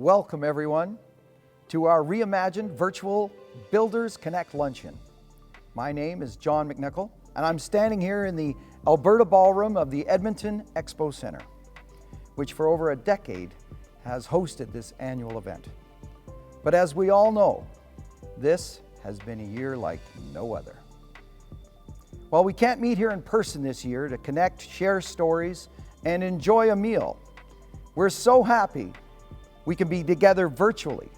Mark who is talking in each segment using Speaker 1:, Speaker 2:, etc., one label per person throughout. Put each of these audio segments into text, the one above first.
Speaker 1: Welcome everyone to our reimagined virtual Builders Connect Luncheon. My name is John McNichol and I'm standing here in the Alberta ballroom of the Edmonton Expo Center, which for over a decade has hosted this annual event. But as we all know, this has been a year like no other. While we can't meet here in person this year to connect, share stories, and enjoy a meal, we're so happy we can be together virtually.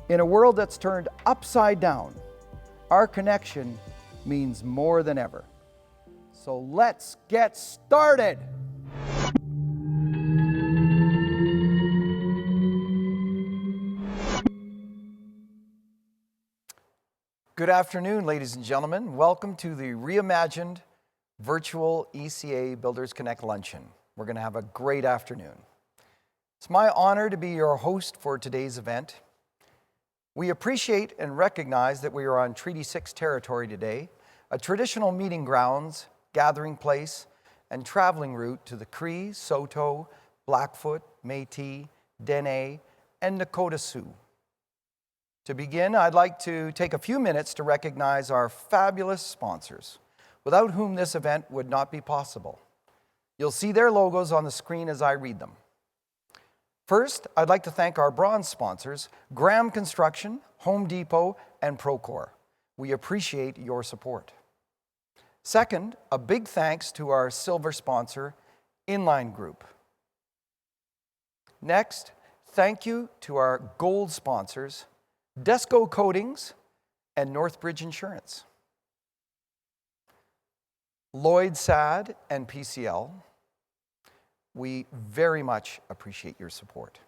Speaker 1: In a world that's turned upside down, our connection means more than ever. So let's get started. Good afternoon, ladies and gentlemen. Welcome to the reimagined virtual ECA Builders Connect Luncheon. We're going to have a great afternoon. It's my honor to be your host for today's event. We appreciate and recognize that we are on Treaty 6 territory today, a traditional meeting grounds, gathering place, and traveling route to the Cree, Saulteaux, Blackfoot, Métis, Dene, and Nakota Sioux. To begin, I'd like to take a few minutes to recognize our fabulous sponsors, without whom this event would not be possible. You'll see their logos on the screen as I read them. First, I'd like to thank our bronze sponsors, Graham Construction, Home Depot, and Procore. We appreciate your support. Second, a big thanks to our silver sponsor, Inline Group. Next, thank you to our gold sponsors, Desco Coatings and Northbridge Insurance. Lloyd Sad and PCL, we very much appreciate your support.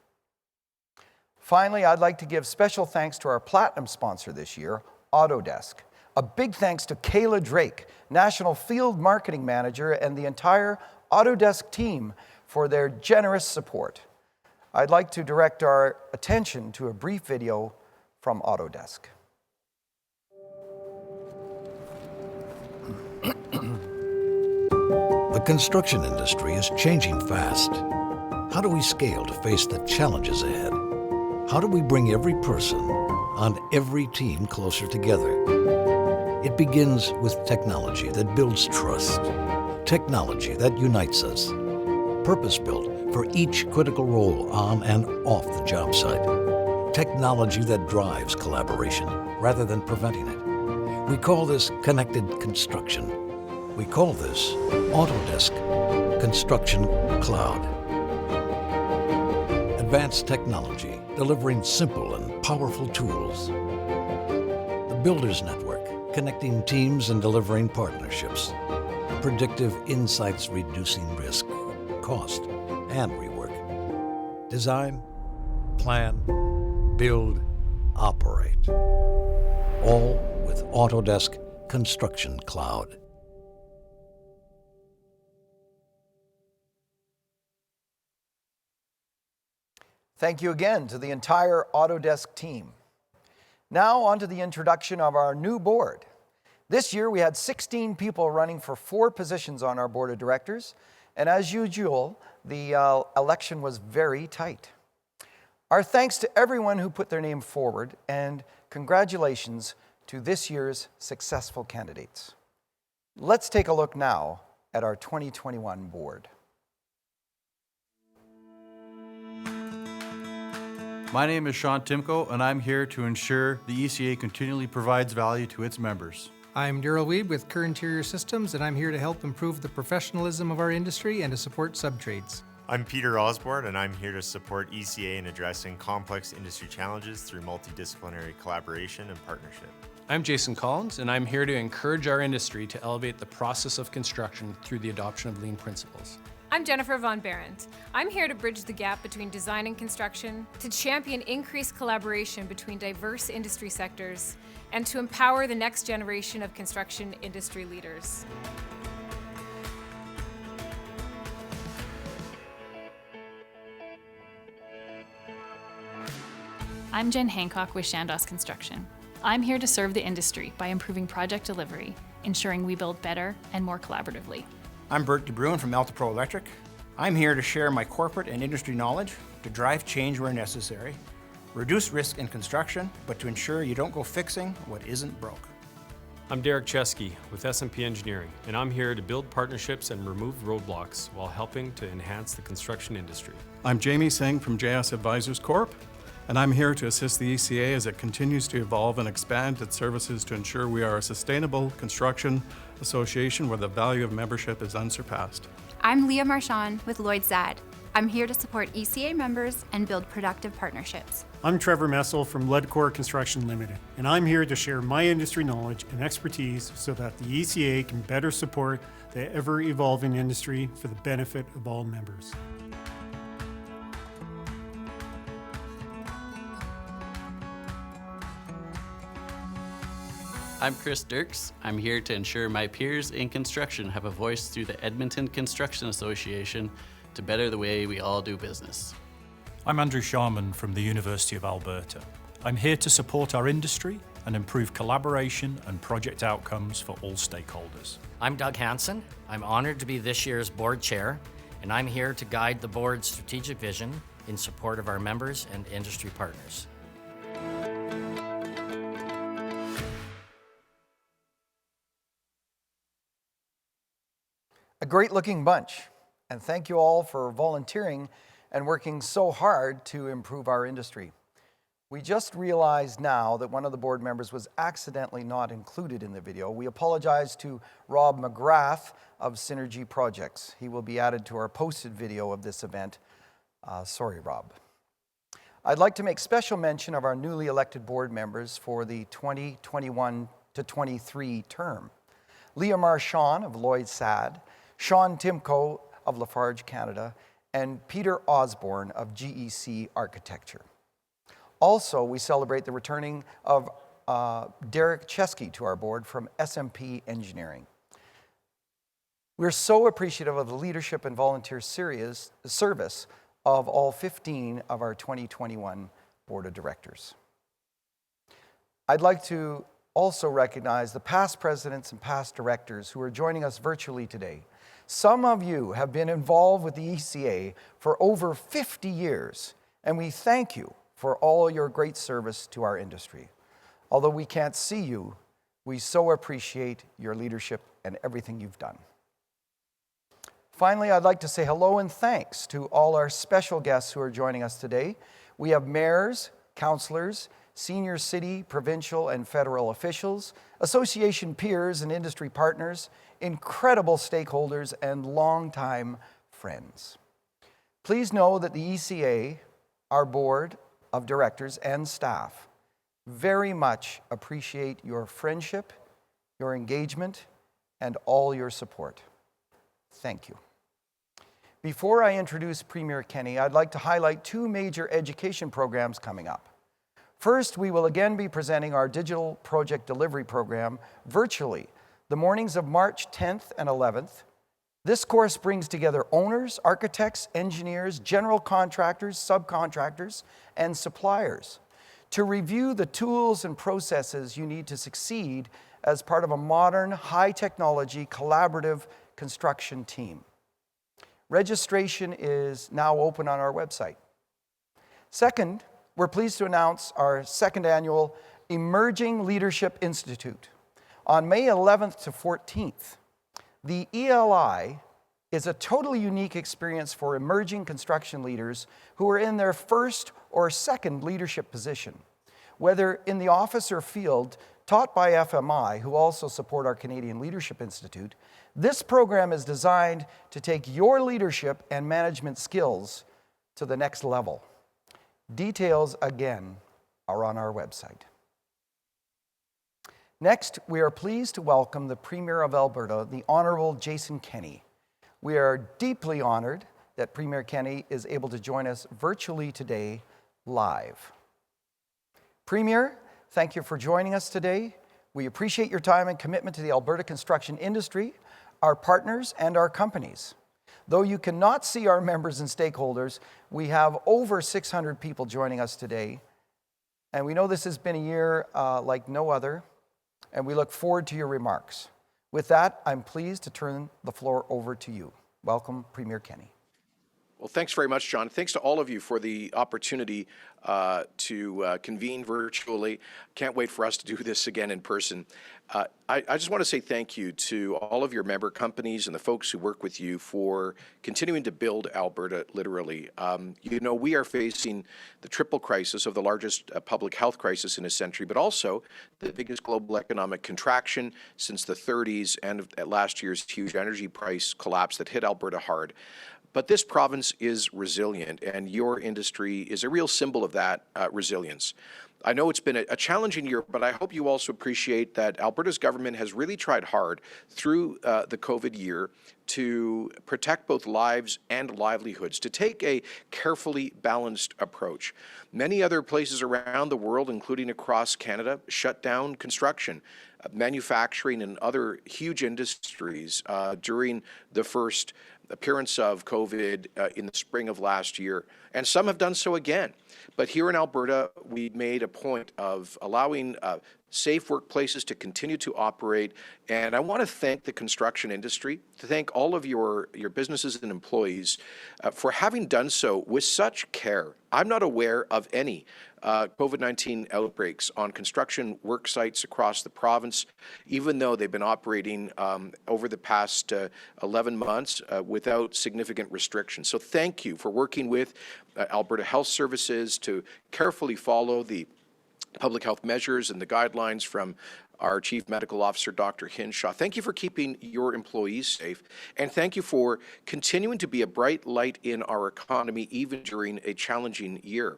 Speaker 1: Finally, I'd like to give special thanks to our platinum sponsor this year, Autodesk. A big thanks to Kayla Drake, National Field Marketing Manager, and the entire Autodesk team for their generous support. I'd like to direct our attention to a brief video from Autodesk.
Speaker 2: The construction industry is changing fast. How do we scale to face the challenges ahead? How do we bring every person on every team closer together? It begins with technology that builds trust, technology that unites us, purpose-built for each critical role on and off the job site, technology that drives collaboration rather than preventing it. We call this connected construction. We call this Autodesk Construction Cloud. Advanced technology delivering simple and powerful tools. The Builders Network, connecting teams and delivering partnerships. Predictive insights reducing risk, cost, and rework. Design, plan, build, operate. All with Autodesk Construction Cloud.
Speaker 1: Thank you again to the entire Autodesk team. Now on to the introduction of our new board. This year we had 16 people running for 4 positions on our board of directors, and as usual, the election was very tight. Our thanks to everyone who put their name forward, and congratulations to this year's successful candidates. Let's take a look now at our 2021 board.
Speaker 3: My name is Sean Timko, and I'm here to ensure the ECA continually provides value to its members.
Speaker 4: I'm Daryl Weed with Kerr Interior Systems, and I'm here to help improve the professionalism of our industry and to support subtrades.
Speaker 5: I'm Peter Osborne, and I'm here to support ECA in addressing complex industry challenges through multidisciplinary collaboration and partnership.
Speaker 6: I'm Jason Collins, and I'm here to encourage our industry to elevate the process of construction through the adoption of lean principles.
Speaker 7: I'm Jennifer Von Berendt. I'm here to bridge the gap between design and construction, to champion increased collaboration between diverse industry sectors, and to empower the next generation of construction industry leaders.
Speaker 8: I'm Jen Hancock with Chandos Construction. I'm here to serve the industry by improving project delivery, ensuring we build better and more collaboratively.
Speaker 9: I'm Bert DeBruin from Alta Pro Electric. I'm here to share my corporate and industry knowledge to drive change where necessary reduce risk in construction, but to ensure you don't go fixing what isn't broke.
Speaker 10: I'm Derek Chesky with S&P Engineering, and I'm here to build partnerships and remove roadblocks while helping to enhance the construction industry.
Speaker 3: I'm Jamie Singh from JS Advisors Corp., and I'm here to assist the ECA as it continues to evolve and expand its services to ensure we are a sustainable construction association where the value of membership is unsurpassed.
Speaker 11: I'm Leah Marchand with Lloyd Zad. I'm here to support ECA members and build productive partnerships.
Speaker 12: I'm Trevor Messel from Ledcor Construction Limited, and I'm here to share my industry knowledge and expertise so that the ECA can better support the ever-evolving industry for the benefit of all members.
Speaker 13: I'm Chris Dirks. I'm here to ensure my peers in construction have a voice through the Edmonton Construction Association to better the way we all do business.
Speaker 14: I'm Andrew Sharman from the University of Alberta. I'm here to support our industry and improve collaboration and project outcomes for all stakeholders.
Speaker 15: I'm Doug Hansen. I'm honored to be this year's board chair, and I'm here to guide the board's strategic vision in support of our members and industry partners.
Speaker 1: A great looking bunch, and thank you all for volunteering and working so hard to improve our industry. We just realized now that one of the board members was accidentally not included in the video. We apologize to Rob Mcgrath of Synergy Projects. He will be added to our posted video of this event. Sorry, Rob. I'd like to make special mention of our newly elected board members for the 2021 to 23 term. Leah Marchand of Lloyd Zad, Sean Timko of Lafarge Canada, and Peter Osborne of GEC Architecture. Also, we celebrate the returning of Derek Chesky to our board from SMP Engineering. We're so appreciative of the leadership and volunteer service of all 15 of our 2021 Board of Directors. I'd like to also recognize the past presidents and past directors who are joining us virtually today. Some of you have been involved with the ECA for over 50 years, and we thank you for all your great service to our industry. Although we can't see you, we so appreciate your leadership and everything you've done. Finally, I'd like to say hello and thanks to all our special guests who are joining us today. We have mayors, councillors, senior city, provincial, and federal officials, association peers and industry partners, incredible stakeholders, and longtime friends. Please know that the ECA, our board of directors and staff, very much appreciate your friendship, your engagement, and all your support. Thank you. Before I introduce Premier Kenney, I'd like to highlight two major education programs coming up. First, we will again be presenting our digital project delivery program virtually the mornings of March 10th and 11th. This course brings together owners, architects, engineers, general contractors, subcontractors, and suppliers to review the tools and processes you need to succeed as part of a modern, high-technology, collaborative construction team. Registration is now open on our website. Second, we're pleased to announce our second annual Emerging Leadership Institute. On May 11th to 14th, the ELI is a totally unique experience for emerging construction leaders who are in their first or second leadership position. Whether in the office or field, taught by FMI, who also support our Canadian Leadership Institute, this program is designed to take your leadership and management skills to the next level. Details, again, are on our website. Next, we are pleased to welcome the Premier of Alberta, the Honourable Jason Kenney. We are deeply honoured that Premier Kenney is able to join us virtually today, live. Premier, thank you for joining us today. We appreciate your time and commitment to the Alberta construction industry, our partners, and our companies. Though you cannot see our members and stakeholders, we have over 600 people joining us today. And we know this has been a year like no other, and we look forward to your remarks. With that, I'm pleased to turn the floor over to you. Welcome, Premier Kenney.
Speaker 16: Well, thanks very much, John. Thanks to all of you for the opportunity to convene virtually. Can't wait for us to do this again in person. I just want to say thank you to all of your member companies and the folks who work with you for continuing to build Alberta, literally. You know, we are facing the triple crisis of the largest public health crisis in a century, but also the biggest global economic contraction since the 30s and last year's huge energy price collapse that hit Alberta hard. But this province is resilient, and your industry is a real symbol of that resilience. I know it's been a challenging year, but I hope you also appreciate that Alberta's government has really tried hard through the COVID year to protect both lives and livelihoods, to take a carefully balanced approach. Many other places around the world, including across Canada, shut down construction, manufacturing, and other huge industries during the first appearance of COVID in the spring of last year, and some have done so again. But here in Alberta, we made a point of allowing safe workplaces to continue to operate, and I want to thank the construction industry, to thank all of your businesses and employees for having done so with such care. I'm not aware of any COVID-19 outbreaks on construction work sites across the province, even though they've been operating over the past 11 months without significant restrictions. So thank you for working with Alberta Health Services to carefully follow the public health measures and the guidelines from our Chief Medical Officer, Dr. Hinshaw. Thank you for keeping your employees safe, and thank you for continuing to be a bright light in our economy, even during a challenging year.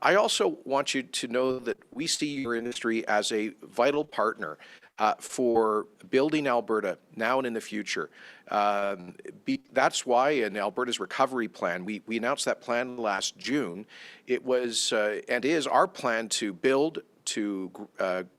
Speaker 16: I also want you to know that we see your industry as a vital partner for building Alberta now and in the future. That's why in Alberta's recovery plan, we announced that plan last June. It was and is our plan to build, to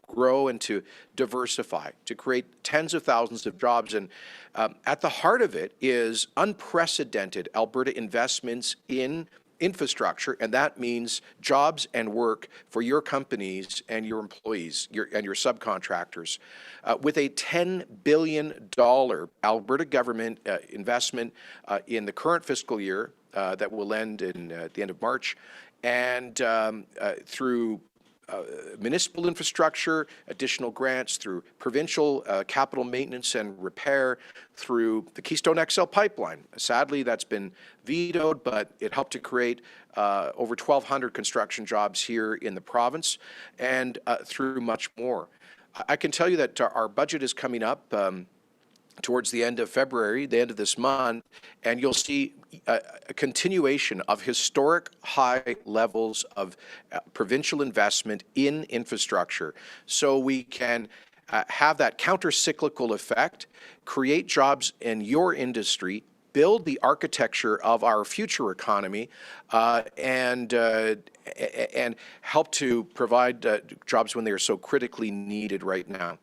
Speaker 16: grow, and to diversify, to create tens of thousands of jobs. And at the heart of it is unprecedented Alberta investments in infrastructure, and that means jobs and work for your companies and your employees and your subcontractors. With a $10 billion Alberta government investment in the current fiscal year that will end at the end of March, and through municipal infrastructure, additional grants, through provincial capital maintenance and repair, through the Keystone XL pipeline. Sadly, that's been vetoed, but it helped to create over 1,200 construction jobs here in the province, and through much more. I can tell you that our budget is coming up towards the end of February, the end of this month, and you'll see a continuation of historic high levels of provincial investment in infrastructure, so we can have that counter-cyclical effect, create jobs in your industry, build the architecture of our future economy, and help to provide jobs when they are so critically needed right now.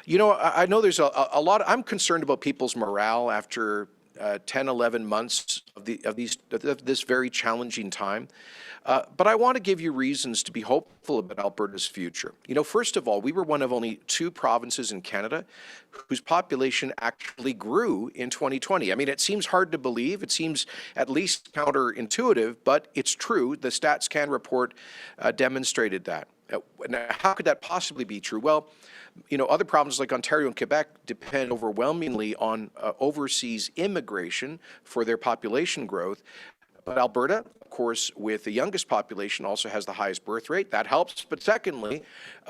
Speaker 16: You know, I know there's a lot. I'm concerned about people's morale after 10, 11 months of this very challenging time. But I want to give you reasons to be hopeful about Alberta's future. You know, first of all, we were one of only 2 provinces in Canada whose population actually grew in 2020. I mean, it seems hard to believe. It seems at least counterintuitive, but it's true. The StatsCan report demonstrated that. Now, how could that possibly be true? Well, you know, other provinces like Ontario and Quebec depend overwhelmingly on overseas immigration for their population growth. But Alberta, of course, with the youngest population, also has the highest birth rate. That helps. But secondly,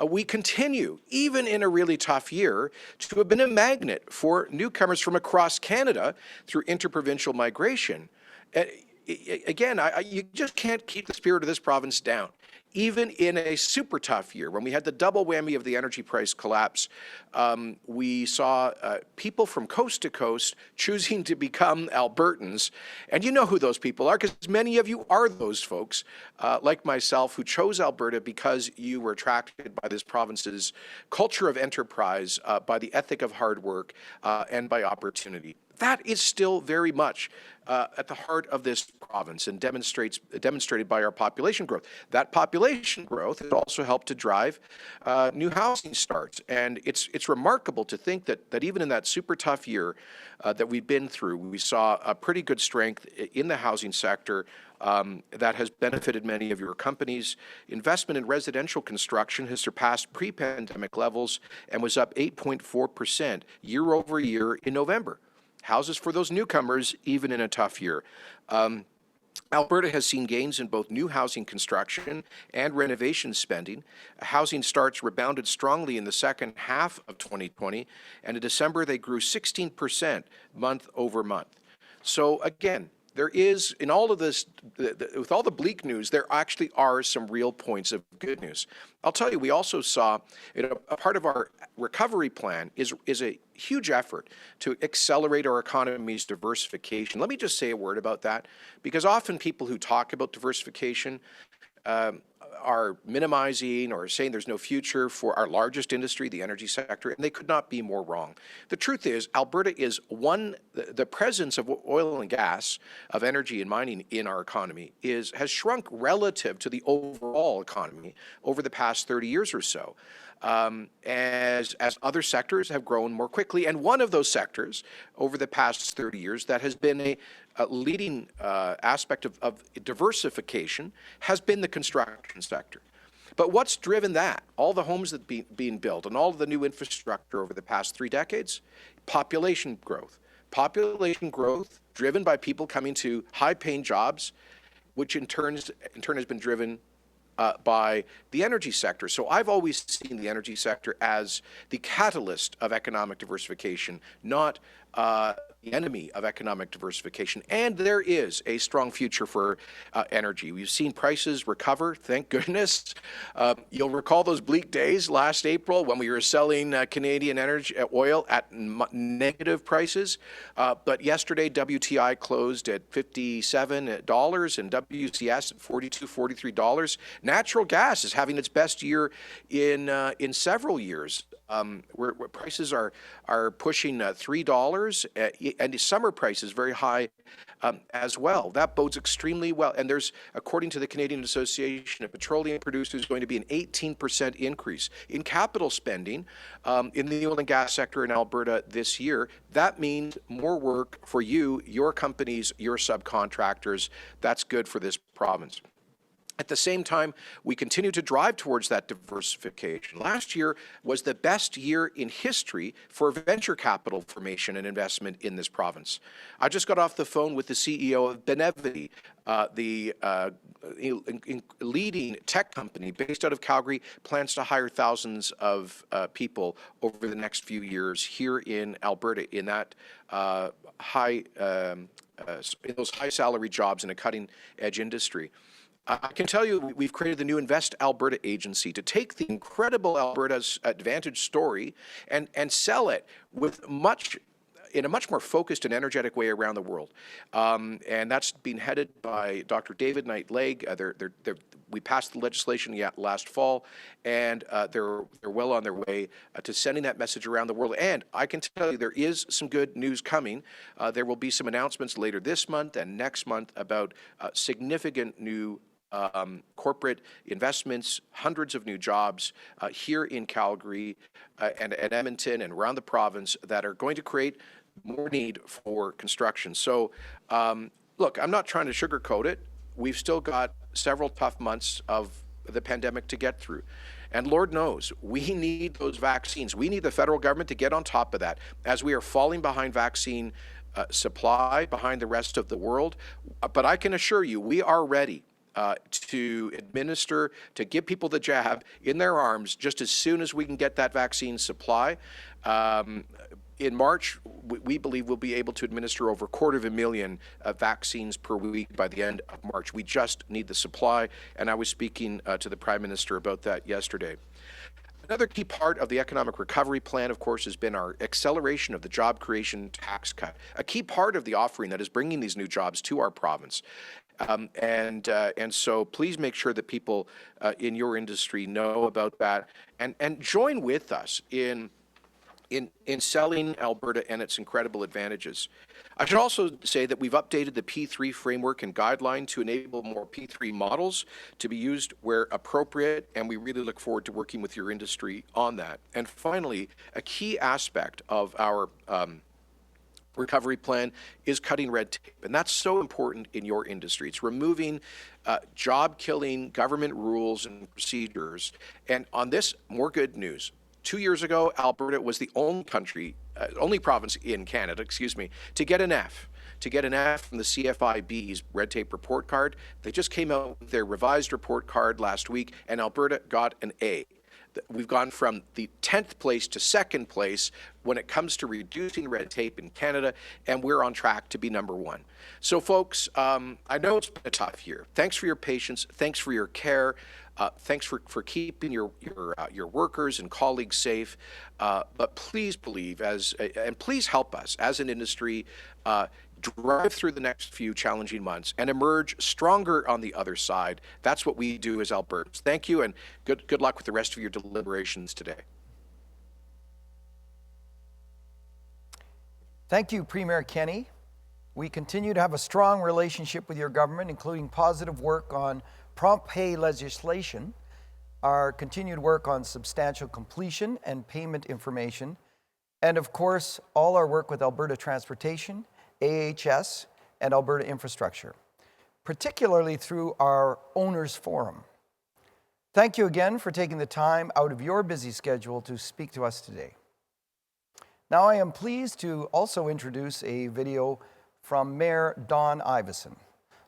Speaker 16: we continue, even in a really tough year, to have been a magnet for newcomers from across Canada through interprovincial migration. Again, you just can't keep the spirit of this province down. Even in a super tough year, when we had the double whammy of the energy price collapse, we saw people from coast to coast choosing to become Albertans. And you know who those people are, because many of you are those folks, like myself, who chose Alberta because you were attracted by this province's culture of enterprise, by the ethic of hard work, and by opportunity. That is still very much at the heart of this province and demonstrated by our population growth. That population growth has also helped to drive new housing starts. And it's remarkable to think that even in that super tough year that we've been through, we saw a pretty good strength in the housing sector that has benefited many of your companies. Investment in residential construction has surpassed pre-pandemic levels and was up 8.4% year over year in November. Houses for those newcomers, even in a tough year. Alberta has seen gains in both new housing construction and renovation spending. Housing starts rebounded strongly in the second half of 2020, and in December they grew 16% month over month. So again, there is, in all of this, with all the bleak news, there actually are some real points of good news. I'll tell you, we also saw, a part of our recovery plan is a huge effort to accelerate our economy's diversification. Let me just say a word about that, because often people who talk about diversification are minimizing or saying there's no future for our largest industry, the energy sector, and they could not be more wrong. The truth is, Alberta is the presence of oil and gas, of energy and mining in our economy has shrunk relative to the overall economy over the past 30 years or so. As other sectors have grown more quickly. And one of those sectors over the past 30 years that has been a leading aspect of diversification has been the construction sector. But what's driven that? All the homes that being built and all of the new infrastructure over the past 3 decades? Population growth. Population growth driven by people coming to high-paying jobs, which in turn has been driven by the energy sector. So I've always seen the energy sector as the catalyst of economic diversification, not the enemy of economic diversification. And there is a strong future for energy. We've seen prices recover, thank goodness. You'll recall those bleak days last April when we were selling Canadian energy oil at negative prices. But yesterday, WTI closed at $57 and WCS at $42, $43. Natural gas is having its best year in several years. Where prices are pushing $3, and summer prices very high as well. That bodes extremely well. And there's, according to the Canadian Association of Petroleum Producers, going to be an 18% increase in capital spending in the oil and gas sector in Alberta this year. That means more work for you, your companies, your subcontractors. That's good for this province. At the same time, we continue to drive towards that diversification. Last year was the best year in history for venture capital formation and investment in this province. I just got off the phone with the CEO of Benevity, the leading tech company based out of Calgary, plans to hire thousands of people over the next few years here in Alberta in that in those high salary jobs in a cutting edge industry. I can tell you we've created the new Invest Alberta agency to take the incredible Alberta's advantage story and sell it in a much more focused and energetic way around the world. And that's been headed by Dr. David Knight-Legg. We passed the legislation last fall, and they're well on their way to sending that message around the world. And I can tell you there is some good news coming. There will be some announcements later this month and next month about significant new corporate investments, hundreds of new jobs here in Calgary and Edmonton and around the province that are going to create more need for construction. So, look, I'm not trying to sugarcoat it. We've still got several tough months of the pandemic to get through. And Lord knows, we need those vaccines. We need the federal government to get on top of that as we are falling behind vaccine supply, behind the rest of the world. But I can assure you, we are ready to administer, to give people the jab in their arms just as soon as we can get that vaccine supply. In March, we believe we'll be able to administer over 250,000 vaccines per week by the end of March. We just need the supply, and I was speaking to the Prime Minister about that yesterday. Another key part of the economic recovery plan, of course, has been our acceleration of the job creation tax cut, a key part of the offering that is bringing these new jobs to our province. And so please make sure that people in your industry know about that and join with us in in selling Alberta and its incredible advantages. I should also say that we've updated the P3 framework and guideline to enable more P3 models to be used where appropriate, and we really look forward to working with your industry on that. And finally, a key aspect of our recovery plan is cutting red tape, and that's so important in your industry. It's removing job-killing government rules and procedures. And on this, more good news. 2 years ago, Alberta was the only province in Canada, to get an F. To get an F from the CFIB's red tape report card. They just came out with their revised report card last week, and Alberta got an A. We've gone from the 10th place to 2nd place when it comes to reducing red tape in Canada, and we're on track to be #1. So folks, I know it's been a tough year. Thanks for your patience. Thanks for your care. Thanks for keeping your workers and colleagues safe. But please believe, and please help us as an industry drive through the next few challenging months and emerge stronger on the other side. That's what we do as Albertans. Thank you, and good luck with the rest of your deliberations today.
Speaker 1: Thank you, Premier Kenney. We continue to have a strong relationship with your government, including positive work on prompt pay legislation, our continued work on substantial completion and payment information, and of course, all our work with Alberta Transportation, AHS, and Alberta Infrastructure, particularly through our Owners Forum. Thank you again for taking the time out of your busy schedule to speak to us today. Now I am pleased to also introduce a video from Mayor Don Iverson.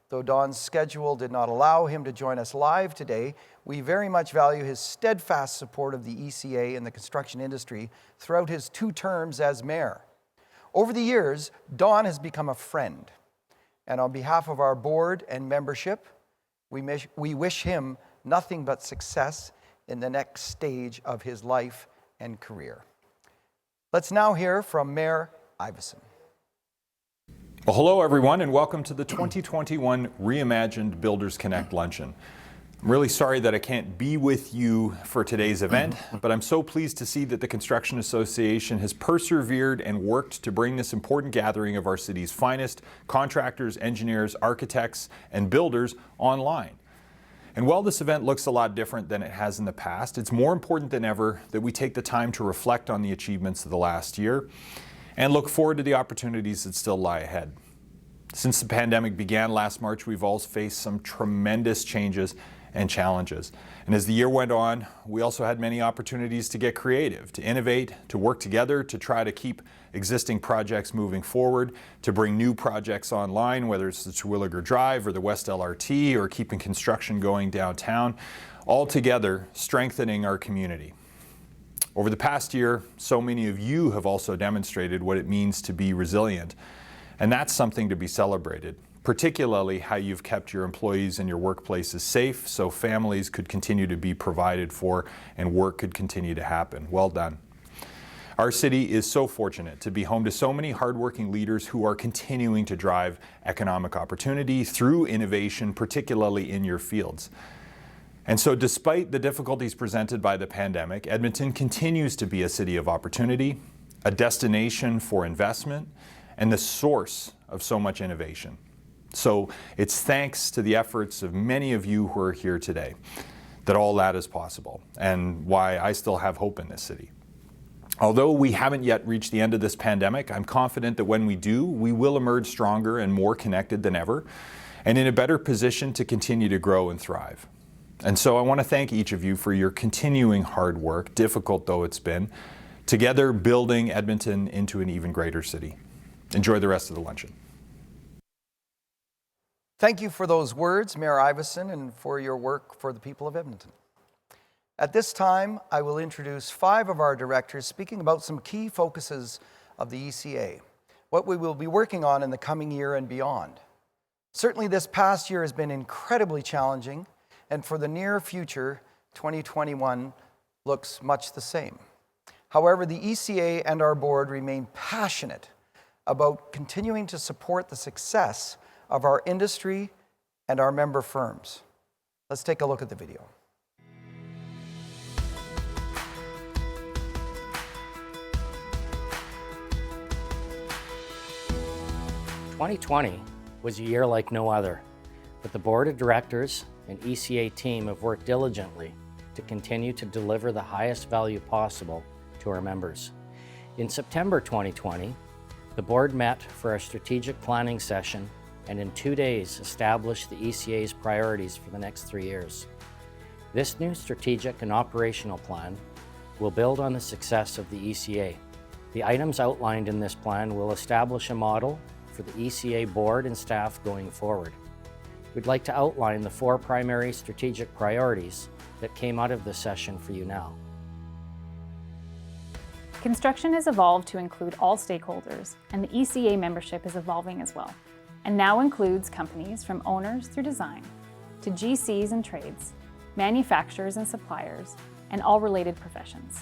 Speaker 1: Though Don's schedule did not allow him to join us live today, we very much value his steadfast support of the ECA and the construction industry throughout his 2 terms as mayor. Over the years, Don has become a friend, and on behalf of our board and membership, we wish him nothing but success in the next stage of his life and career. Let's now hear from Mayor Iverson.
Speaker 17: Well, hello everyone, and welcome to the 2021 REIMAGINED Builders Connect Luncheon. I'm really sorry that I can't be with you for today's event, but I'm so pleased to see that the Construction Association has persevered and worked to bring this important gathering of our city's finest contractors, engineers, architects, and builders online. And while this event looks a lot different than it has in the past, it's more important than ever that we take the time to reflect on the achievements of the last year and look forward to the opportunities that still lie ahead. Since the pandemic began last March, we've all faced some tremendous changes and challenges. And as the year went on, we also had many opportunities to get creative, to innovate, to work together, to try to keep existing projects moving forward, to bring new projects online, whether it's the Terwilliger Drive or the West LRT or keeping construction going downtown, all together strengthening our community. Over the past year, so many of you have also demonstrated what it means to be resilient, and that's something to be celebrated, particularly how you've kept your employees and your workplaces safe so families could continue to be provided for and work could continue to happen. Well done. Our city is so fortunate to be home to so many hardworking leaders who are continuing to drive economic opportunity through innovation, particularly in your fields. And so despite the difficulties presented by the pandemic, Edmonton continues to be a city of opportunity, a destination for investment, and the source of so much innovation. So it's thanks to the efforts of many of you who are here today that all that is possible, and why I still have hope in this city. Although we haven't yet reached the end of this pandemic, I'm confident that when we do, we will emerge stronger and more connected than ever, and in a better position to continue to grow and thrive. And so I want to thank each of you for your continuing hard work, difficult though it's been, together building Edmonton into an even greater city. Enjoy the rest of the luncheon.
Speaker 1: Thank you for those words, Mayor Iverson, and for your work for the people of Edmonton. At this time, I will introduce 5 of our directors speaking about some key focuses of the ECA, what we will be working on in the coming year and beyond. Certainly this past year has been incredibly challenging, and for the near future, 2021 looks much the same. However, the ECA and our board remain passionate about continuing to support the success of our industry and our member firms. Let's take a look at the video.
Speaker 15: 2020 was a year like no other, but the Board of Directors and ECA team have worked diligently to continue to deliver the highest value possible to our members. In September 2020, the Board met for a strategic planning session and in 2 days established the ECA's priorities for the next 3 years. This new strategic and operational plan will build on the success of the ECA. The items outlined in this plan will establish a model for the ECA board and staff going forward. We'd like to outline the 4 primary strategic priorities that came out of this session for you now.
Speaker 8: Construction has evolved to include all stakeholders, and the ECA membership is evolving as well, and now includes companies from owners through design, to GCs and trades, manufacturers and suppliers, and all related professions.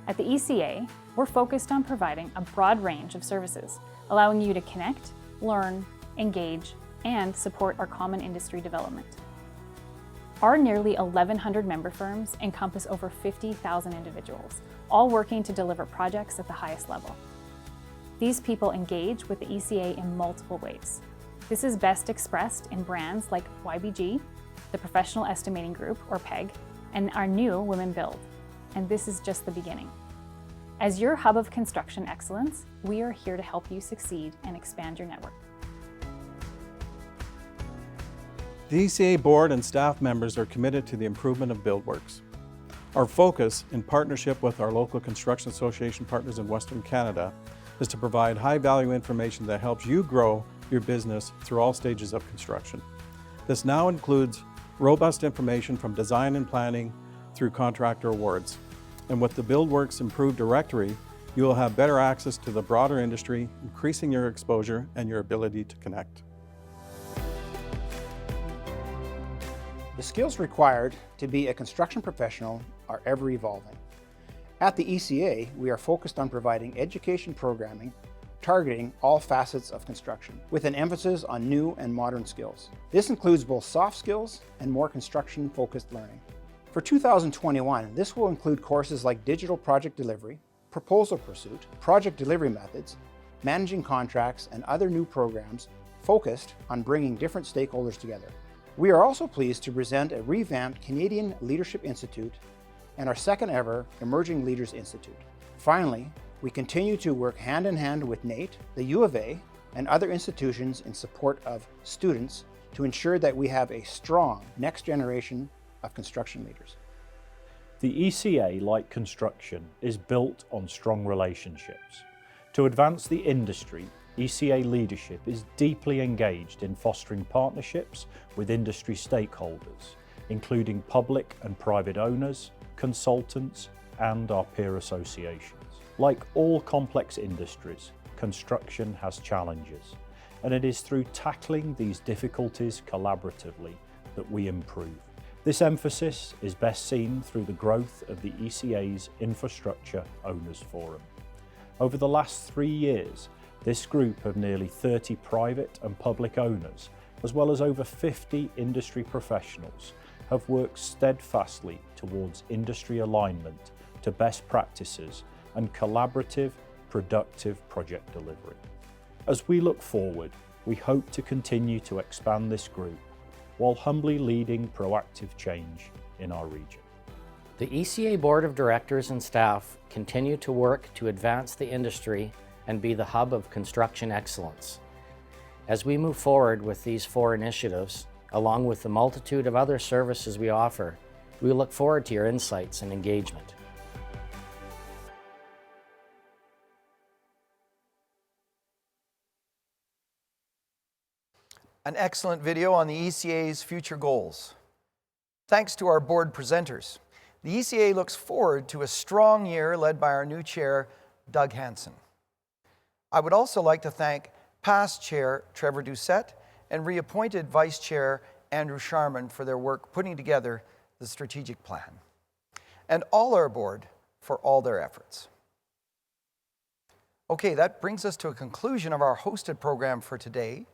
Speaker 8: At the ECA, we're focused on providing a broad range of services, allowing you to connect, learn, engage, and support our common industry development. Our nearly 1,100 member firms encompass over 50,000 individuals, all working to deliver projects at the highest level. These people engage with the ECA in multiple ways. This is best expressed in brands like YBG, the Professional Estimating Group, or PEG, and our new Women Build. And this is just the beginning. As your hub of construction excellence, we are here to help you succeed and expand your network.
Speaker 3: The ECA board and staff members are committed to the improvement of BuildWorks. Our focus, in partnership with our local construction association partners in Western Canada, is to provide high-value information that helps you grow your business through all stages of construction. This now includes robust information from design and planning through contractor awards. And with the BuildWorks Improved Directory, you will have better access to the broader industry, increasing your exposure and your ability to connect.
Speaker 9: The skills required to be a construction professional are ever evolving. At the ECA, we are focused on providing education programming targeting all facets of construction, with an emphasis on new and modern skills. This includes both soft skills and more construction-focused learning. For 2021, this will include courses like digital project delivery, proposal pursuit, project delivery methods, managing contracts, and other new programs focused on bringing different stakeholders together. We are also pleased to present a revamped Canadian Leadership Institute and our second ever Emerging Leaders Institute. Finally, we continue to work hand in hand with NATE, the U of A, and other institutions in support of students to ensure that we have a strong next generation of construction leaders.
Speaker 14: The ECA, like construction, is built on strong relationships. To advance the industry, ECA leadership is deeply engaged in fostering partnerships with industry stakeholders, including public and private owners, consultants, and our peer associations. Like all complex industries, construction has challenges, and it is through tackling these difficulties collaboratively that we improve. This emphasis is best seen through the growth of the ECA's Infrastructure Owners Forum. Over the last 3 years, this group of nearly 30 private and public owners, as well as over 50 industry professionals, have worked steadfastly towards industry alignment to best practices and collaborative, productive project delivery. As we look forward, we hope to continue to expand this group while humbly leading proactive change in our region.
Speaker 15: The ECA Board of Directors and staff continue to work to advance the industry and be the hub of construction excellence. As we move forward with these 4 initiatives, along with the multitude of other services we offer, we look forward to your insights and engagement.
Speaker 1: An excellent video on the ECA's future goals. Thanks to our board presenters. The ECA looks forward to a strong year led by our new chair, Doug Hansen. I would also like to thank past chair Trevor Doucette and reappointed vice chair Andrew Sharman for their work putting together the strategic plan, and all our board for all their efforts. Okay, that brings us to a conclusion of our hosted program for today.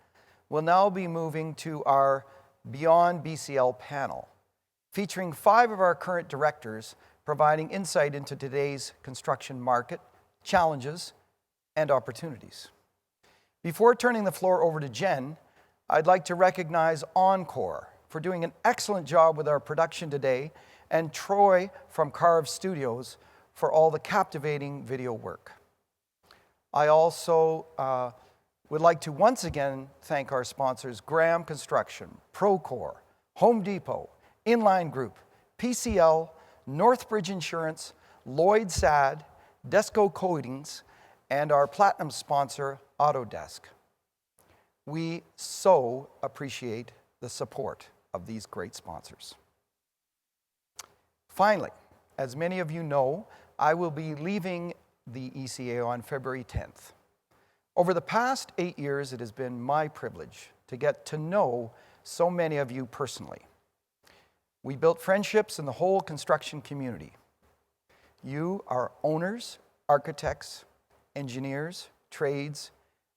Speaker 1: We'll now be moving to our Beyond BCL panel, featuring 5 of our current directors providing insight into today's construction market, challenges, and opportunities. Before turning the floor over to Jen, I'd like to recognize Encore for doing an excellent job with our production today, and Troy from Carve Studios for all the captivating video work. I also would like to once again thank our sponsors, Graham Construction, Procore, Home Depot, Inline Group, PCL, Northbridge Insurance, Lloyd Sad, Desco Coatings, and our platinum sponsor, Autodesk. We so appreciate the support of these great sponsors. Finally, as many of you know, I will be leaving the ECA on February 10th. Over the past 8 years, it has been my privilege to get to know so many of you personally. We built friendships in the whole construction community. You are owners, architects, engineers, trades,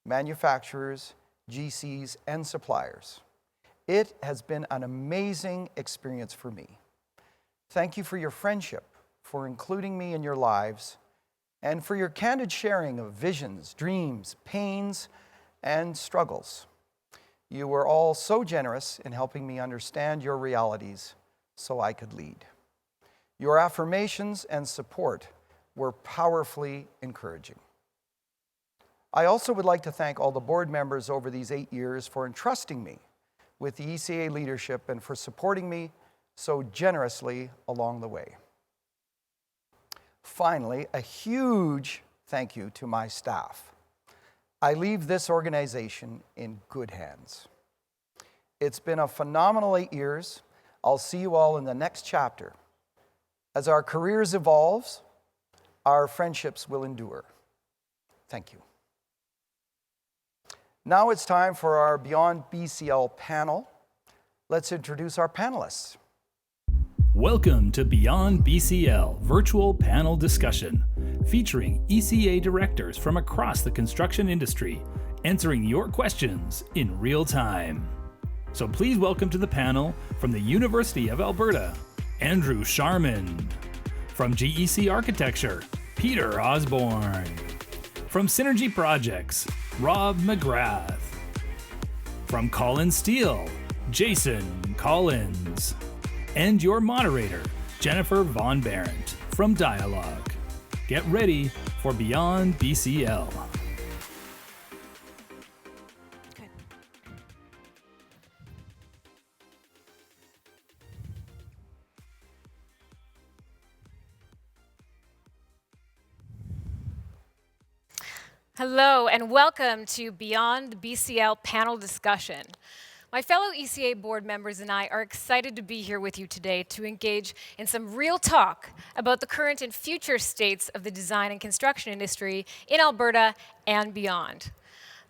Speaker 1: manufacturers, GCs, and suppliers. It has been an amazing experience for me. Thank you for your friendship, for including me in your lives, and for your candid sharing of visions, dreams, pains, and struggles. You were all so generous in helping me understand your realities so I could lead. Your affirmations and support were powerfully encouraging. I also would like to thank all the board members over these 8 years for entrusting me with the ECA leadership and for supporting me so generously along the way. Finally, a huge thank you to my staff. I leave this organization in good hands. It's been a phenomenal 8 years. I'll see you all in the next chapter. As our careers evolve, our friendships will endure. Thank you. Now it's time for our Beyond BCL panel. Let's introduce our panelists.
Speaker 18: Welcome to Beyond BCL Virtual Panel Discussion, featuring ECA directors from across the construction industry, answering your questions in real time. So please welcome to the panel from the University of Alberta, Andrew Sharman. From GEC Architecture, Peter Osborne. From Synergy Projects, Rob Mcgrath. From Colin Steele, Jason Collins. And your moderator, Jennifer Von Berendt from Dialogue. Get ready for Beyond BCL.
Speaker 7: Hello and welcome to Beyond BCL panel discussion. My fellow ECA board members and I are excited to be here with you today to engage in some real talk about the current and future states of the design and construction industry in Alberta and beyond.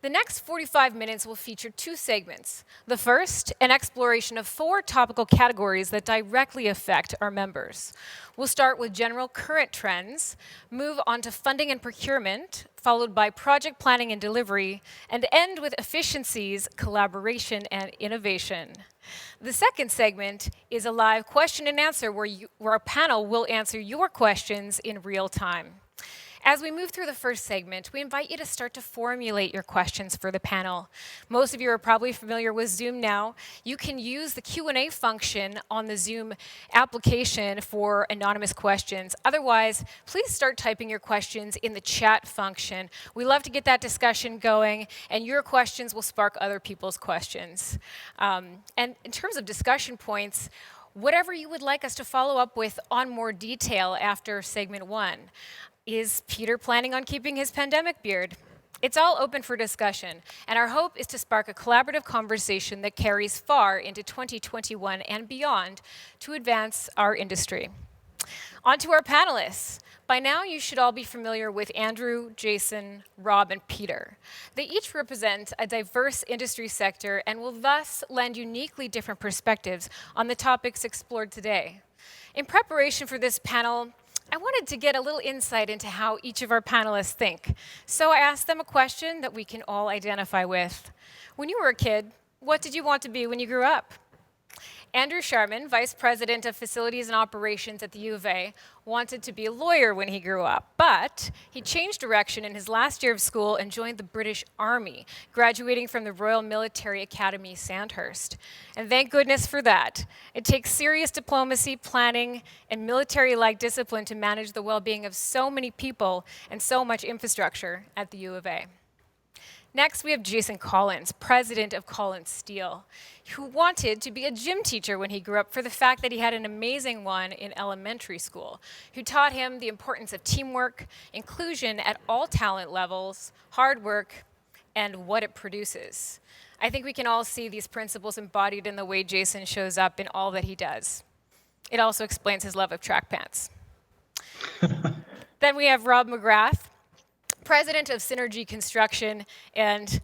Speaker 7: The next 45 minutes will feature 2 segments. The first, an exploration of 4 topical categories that directly affect our members. We'll start with general current trends, move on to funding and procurement, followed by project planning and delivery, and end with efficiencies, collaboration, and innovation. The second segment is a live question and answer where our panel will answer your questions in real time. As we move through the first segment, we invite you to start to formulate your questions for the panel. Most of you are probably familiar with Zoom now. You can use the Q&A function on the Zoom application for anonymous questions. Otherwise, please start typing your questions in the chat function. We love to get that discussion going, and your questions will spark other people's questions. And in terms of discussion points, whatever you would like us to follow up with on more detail after segment 1. Is Peter planning on keeping his pandemic beard? It's all open for discussion, and our hope is to spark a collaborative conversation that carries far into 2021 and beyond to advance our industry. On to our panelists. By now, you should all be familiar with Andrew, Jason, Rob, and Peter. They each represent a diverse industry sector and will thus lend uniquely different perspectives on the topics explored today. In preparation for this panel, I wanted to get a little insight into how each of our panelists think. So I asked them a question that we can all identify with. When you were a kid, what did you want to be when you grew up? Andrew Sharman, Vice President of Facilities and Operations at the U of A, wanted to be a lawyer when he grew up, but he changed direction in his last year of school and joined the British Army, graduating from the Royal Military Academy, Sandhurst. And thank goodness for that. It takes serious diplomacy, planning, and military-like discipline to manage the well-being of so many people and so much infrastructure at the U of A. Next, we have Jason Collins, president of Colin Steele, who wanted to be a gym teacher when he grew up for the fact that he had an amazing one in elementary school, who taught him the importance of teamwork, inclusion at all talent levels, hard work, and what it produces. I think we can all see these principles embodied in the way Jason shows up in all that he does. It also explains his love of track pants. Then we have Rob Mcgrath, president of Synergy Construction, and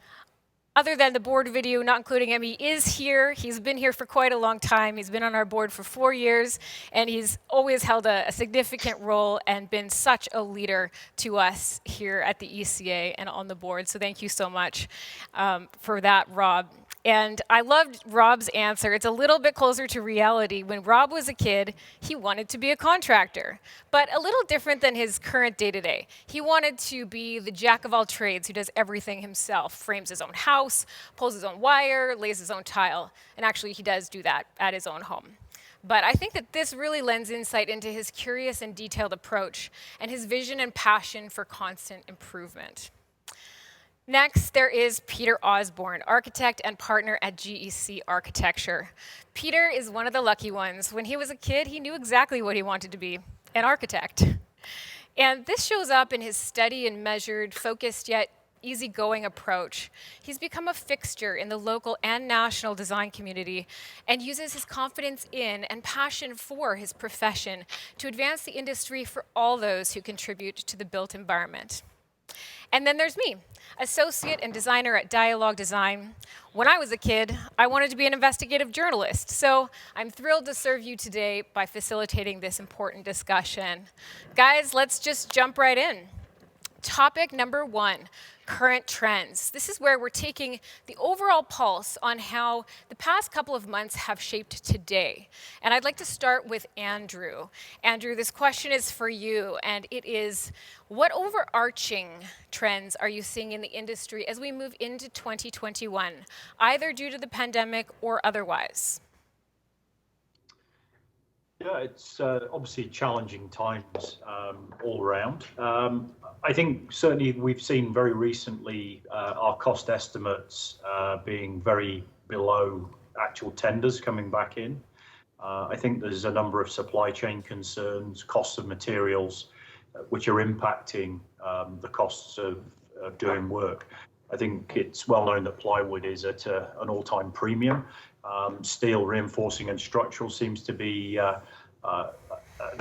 Speaker 7: other than the board video, not including him, he is here. He's been here for quite a long time. He's been on our board for 4 years, and he's always held a significant role and been such a leader to us here at the ECA and on the board. So thank you so much for that, Rob. And I loved Rob's answer. It's a little bit closer to reality. When Rob was a kid, he wanted to be a contractor, but a little different than his current day-to-day. He wanted to be the jack of all trades who does everything himself, frames his own house, pulls his own wire, lays his own tile. And actually, he does do that at his own home. But I think that this really lends insight into his curious and detailed approach and his vision and passion for constant improvement. Next, there is Peter Osborne, architect and partner at GEC Architecture. Peter is one of the lucky ones. When he was a kid, he knew exactly what he wanted to be, an architect. And this shows up in his steady and measured, focused yet easygoing approach. He's become a fixture in the local and national design community and uses his confidence in and passion for his profession to advance the industry for all those who contribute to the built environment. And then there's me, associate and designer at Dialogue Design. When I was a kid, I wanted to be an investigative journalist, so I'm thrilled to serve you today by facilitating this important discussion. Guys, let's just jump right in. Topic number 1, current trends. This is where we're taking the overall pulse on how the past couple of months have shaped today. And I'd like to start with Andrew. Andrew, this question is for you, and it is, what overarching trends are you seeing in the industry as we move into 2021, either due to the pandemic or otherwise?
Speaker 14: Yeah, it's obviously challenging times all around. I think certainly we've seen very recently our cost estimates being very below actual tenders coming back in. I think there's a number of supply chain concerns, costs of materials, which are impacting the costs of doing work. I think it's well known that plywood is at an all-time premium. Steel, reinforcing and structural seems to be an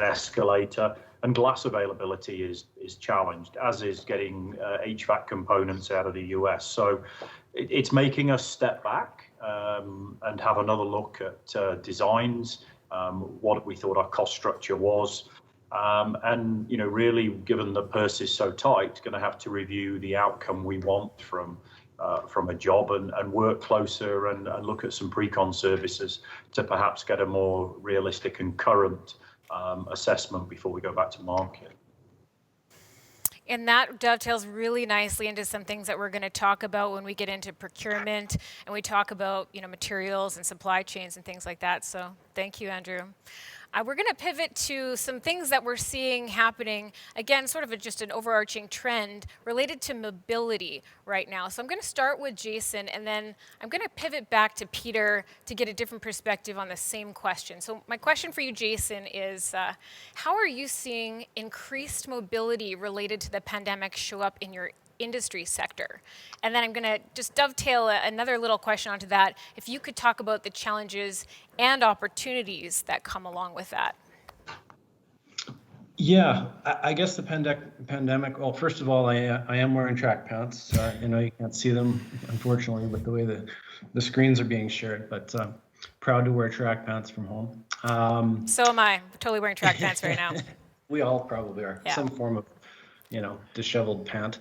Speaker 14: escalator, and glass availability is challenged, as is getting HVAC components out of the US. So it's making us step back and have another look at designs, what we thought our cost structure was, and really, given the purse is so tight, going to have to review the outcome we want from a job and work closer and look at some pre-con services to perhaps get a more realistic and current assessment before we go back to market.
Speaker 7: And that dovetails really nicely into some things that we're going to talk about when we get into procurement and we talk about materials and supply chains and things like that. So thank you, Andrew. We're going to pivot to some things that we're seeing happening, again, sort of just an overarching trend related to mobility right now. So I'm going to start with Jason, and then I'm going to pivot back to Peter to get a different perspective on the same question. So my question for you, Jason, is how are you seeing increased mobility related to the pandemic show up in your industry sector? And then I'm going to just dovetail another little question onto that. If you could talk about the challenges and opportunities that come along with that.
Speaker 19: Yeah, I guess the pandemic, well, first of all, I am wearing track pants. You can't see them, unfortunately, with the way the screens are being shared, but proud to wear track pants from home.
Speaker 7: So am I. I'm totally wearing track pants right now.
Speaker 19: We all probably are.
Speaker 7: Yeah.
Speaker 19: Some form of disheveled pant.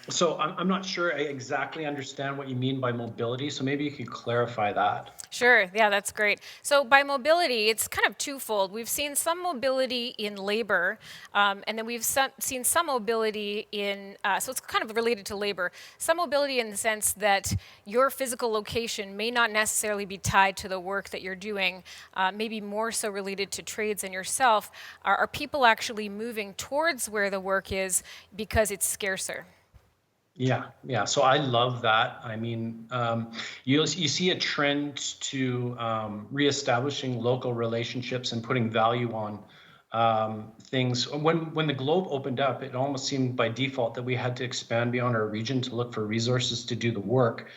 Speaker 19: So I'm not sure I exactly understand what you mean by mobility. So maybe you could clarify that.
Speaker 7: Sure. Yeah, that's great. So by mobility, it's kind of twofold. We've seen some mobility in labor, and then we've seen some mobility in, so it's kind of related to labor, some mobility in the sense that your physical location may not necessarily be tied to the work that you're doing, maybe more so related to trades and yourself. Are people actually moving towards where the work is because it's scarcer?
Speaker 19: Yeah. So I love that. I mean, you see a trend to reestablishing local relationships and putting value on things. When the globe opened up, it almost seemed by default that we had to expand beyond our region to look for resources to do the work,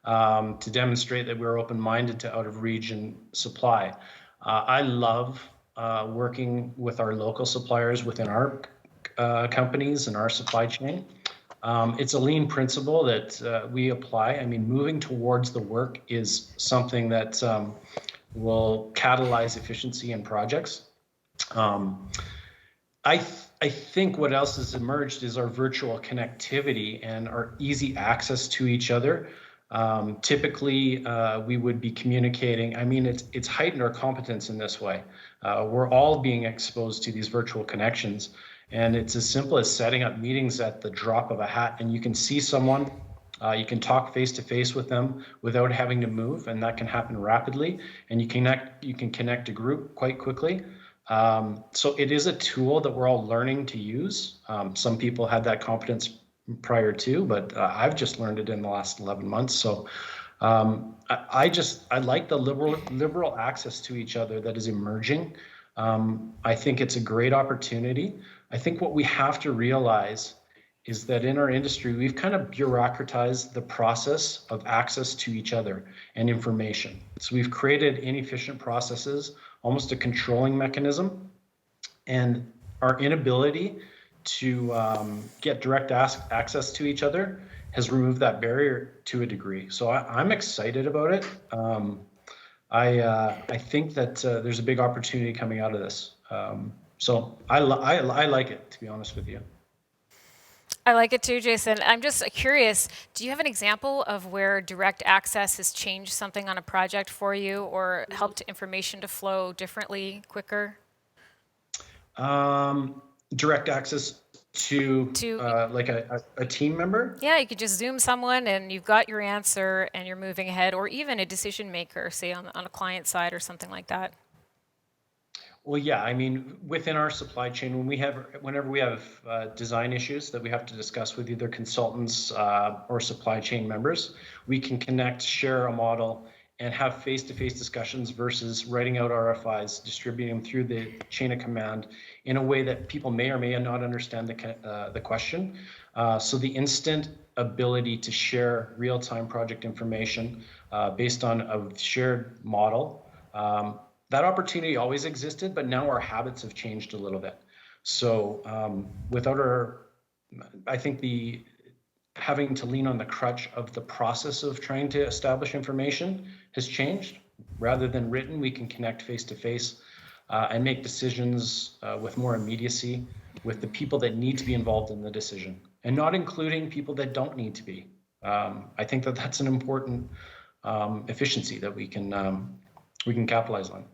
Speaker 19: to demonstrate that we were open-minded to out-of-region supply. I love working with our local suppliers within our companies and our supply chain. It's a lean principle that we apply. I mean, moving towards the work is something that will catalyze efficiency in projects. I think what else has emerged is our virtual connectivity and our easy access to each other. Typically, we would be communicating. I mean, it's heightened our competence in this way. We're all being exposed to these virtual connections. And it's as simple as setting up meetings at the drop of a hat, and you can see someone, you can talk face to face with them without having to move, and that can happen rapidly. And you can connect a group quite quickly. So it is a tool that we're all learning to use. Some people had that competence prior to, but I've just learned it in the last 11 months. So I like the liberal access to each other that is emerging. I think it's a great opportunity. I think what we have to realize is that in our industry, we've kind of bureaucratized the process of access to each other and information. So we've created inefficient processes, almost a controlling mechanism, and our inability to get direct access to each other has removed that barrier to a degree. So I'm excited about it. I think that there's a big opportunity coming out of this. So I like it, to be honest with you.
Speaker 7: I like it too, Jason. I'm just curious, do you have an example of where direct access has changed something on a project for you or helped information to flow differently, quicker?
Speaker 19: Direct access to like a team member?
Speaker 7: Yeah, you could just Zoom someone and you've got your answer and you're moving ahead, or even a decision maker, say on a client side or something like that.
Speaker 19: Well, yeah, I mean, within our supply chain, whenever we have design issues that we have to discuss with either consultants or supply chain members, we can connect, share a model, and have face-to-face discussions versus writing out RFIs, distributing them through the chain of command in a way that people may or may not understand the question. So the instant ability to share real-time project information based on a shared model, that opportunity always existed, but now our habits have changed a little bit. So I think having to lean on the crutch of the process of trying to establish information has changed. Rather than written, we can connect face to face and make decisions with more immediacy with the people that need to be involved in the decision, and not including people that don't need to be. I think that that's an important efficiency that we can capitalize on.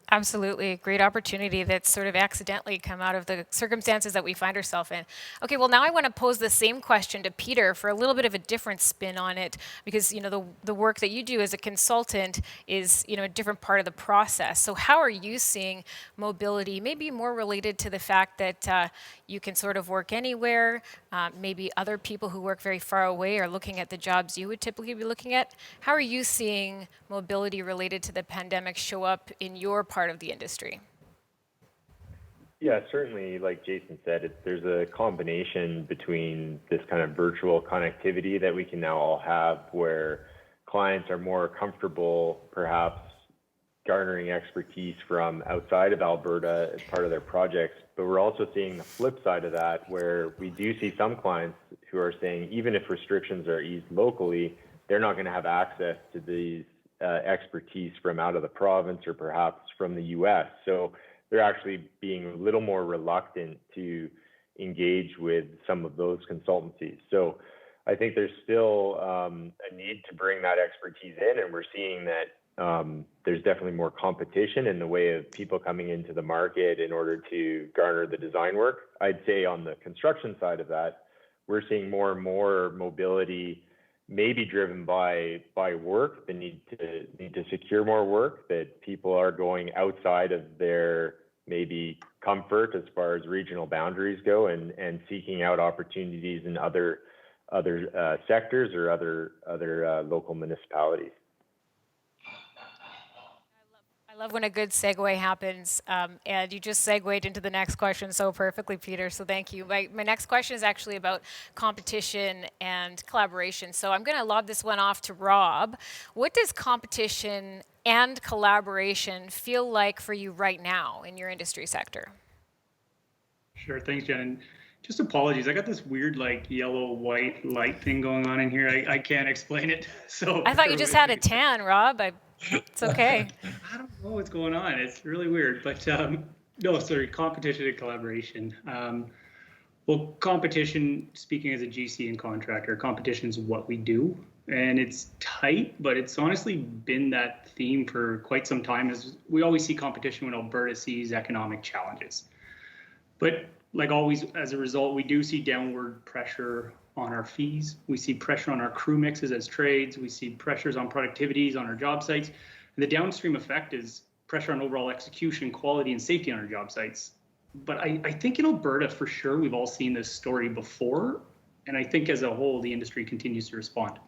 Speaker 7: Absolutely. Great opportunity that's sort of accidentally come out of the circumstances that we find ourselves in. Okay, well, now I want to pose the same question to Peter for a little bit of a different spin on it, because, you know, the work that you do as a consultant is, you know, a different part of the process. So how are you seeing mobility, maybe more related to the fact that you can sort of work anywhere, maybe other people who work very far away are looking at the jobs you would typically be looking at? How are you seeing mobility related to the pandemic show up in your part of the industry?
Speaker 20: Yeah, certainly, like Jason said, there's a combination between this kind of virtual connectivity that we can now all have, where clients are more comfortable perhaps garnering expertise from outside of Alberta as part of their projects. But we're also seeing the flip side of that, where we do see some clients who are saying, even if restrictions are eased locally, they're not going to have access to these expertise from out of the province or perhaps from the US. So they're actually being a little more reluctant to engage with some of those consultancies. So I think there's still a need to bring that expertise in, and we're seeing that there's definitely more competition in the way of people coming into the market in order to garner the design work. I'd say on the construction side of that, we're seeing more and more mobility, maybe driven by work, the need to secure more work, that people are going outside of their maybe comfort as far as regional boundaries go, and seeking out opportunities in other sectors or other local municipalities.
Speaker 7: I love when a good segue happens, and you just segued into the next question so perfectly, Peter, so thank you. My next question is actually about competition and collaboration. So I'm going to lob this one off to Rob. What does competition and collaboration feel like for you right now in your industry sector?
Speaker 21: Sure, thanks, Jen. And just apologies, I got this weird like yellow white light thing going on in here. I can't explain it. So
Speaker 7: I thought you just had a tan, Rob. It's okay.
Speaker 21: I don't know what's going on. It's really weird. But no, sorry, competition and collaboration. Well, competition, speaking as a GC and contractor, competition is what we do. And it's tight, but it's honestly been that theme for quite some time. As we always see competition when Alberta sees economic challenges. But like always, as a result, we do see downward pressure on our fees. We see pressure on our crew mixes as trades. We see pressures on productivities on our job sites. And the downstream effect is pressure on overall execution, quality, and safety on our job sites. But I think in Alberta, for sure, we've all seen this story before. And I think as a whole, the industry continues to respond.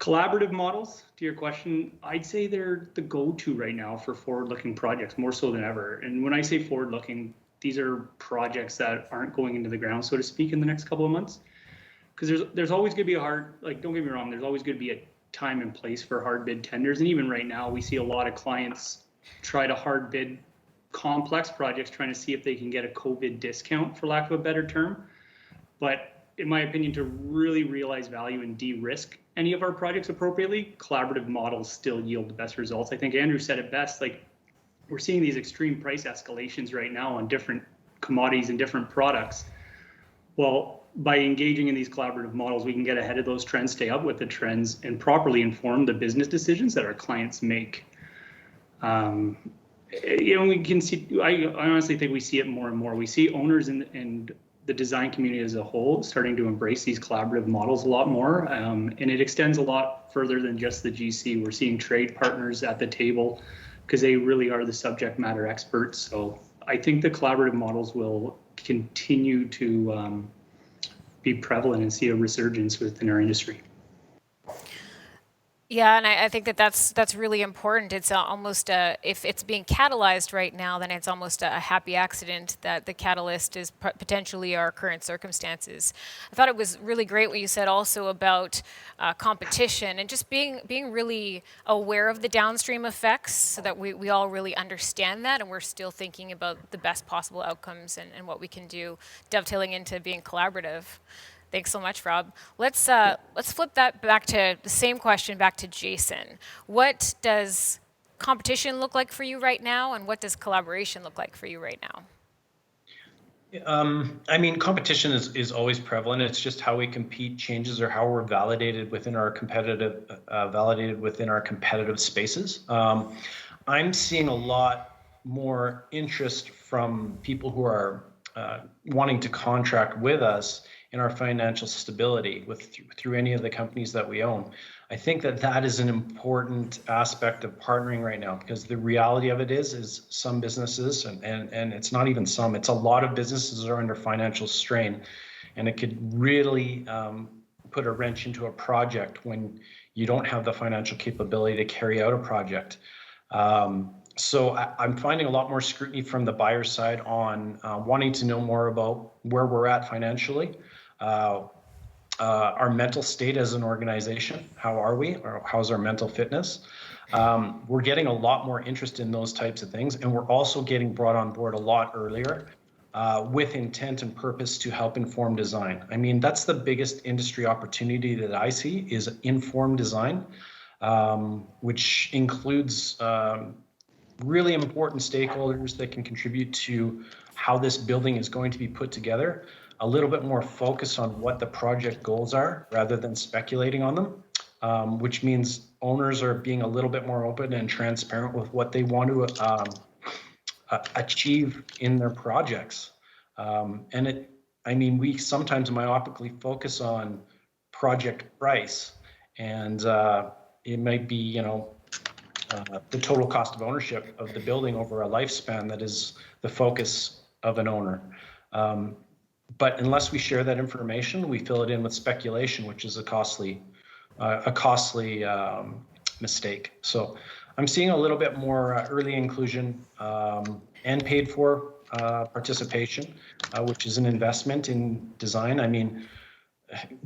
Speaker 21: Collaborative models, to your question, I'd say they're the go-to right now for forward-looking projects, more so than ever. And when I say forward-looking, these are projects that aren't going into the ground, so to speak, in the next couple of months. Because there's always going to be don't get me wrong, there's always going to be a time and place for hard bid tenders. And even right now, we see a lot of clients try to hard bid complex projects, trying to see if they can get a COVID discount, for lack of a better term. But in my opinion, to really realize value and de-risk any of our projects appropriately, collaborative models still yield the best results. I think Andrew said it best, like we're seeing these extreme price escalations right now on different commodities and different products. Well, by engaging in these collaborative models, we can get ahead of those trends, stay up with the trends, and properly inform the business decisions that our clients make. We can see, I honestly think we see it more and more. We see owners and the design community as a whole starting to embrace these collaborative models a lot more. And it extends a lot further than just the GC. We're seeing trade partners at the table because they really are the subject matter experts. So I think the collaborative models will continue to be prevalent and see a resurgence within our industry.
Speaker 7: Yeah, and I think that's really important. It's almost if it's being catalyzed right now, then it's almost a happy accident that the catalyst is potentially our current circumstances. I thought it was really great what you said also about competition and just being really aware of the downstream effects, so that we all really understand that, and we're still thinking about the best possible outcomes and what we can do, dovetailing into being collaborative. Thanks so much, Rob. Let's flip that back to the same question back to Jason. What does competition look like for you right now, and what does collaboration look like for you right
Speaker 19: now? I mean, competition is always prevalent. It's just how we compete changes, or how we're validated within our competitive spaces. I'm seeing a lot more interest from people who are wanting to contract with us in our financial stability through any of the companies that we own. I think that is an important aspect of partnering right now, because the reality of it is some businesses, and it's not even some, it's a lot of businesses are under financial strain, and it could really put a wrench into a project when you don't have the financial capability to carry out a project. So I'm finding a lot more scrutiny from the buyer side on wanting to know more about where we're at financially, our mental state as an organization. How are we, or how's our mental fitness? We're getting a lot more interest in those types of things, and we're also getting brought on board a lot earlier with intent and purpose to help inform design. I mean, that's the biggest industry opportunity that I see, is informed design, which includes really important stakeholders that can contribute to how this building is going to be put together, a little bit more focus on what the project goals are rather than speculating on them. which means owners are being a little bit more open and transparent with what they want to achieve in their projects. We sometimes myopically focus on project price, and it might be, the total cost of ownership of the building over a lifespan that is the focus of an owner. But unless we share that information, we fill it in with speculation, which is a costly mistake. So I'm seeing a little bit more early inclusion and paid for participation, which is an investment in design. I mean,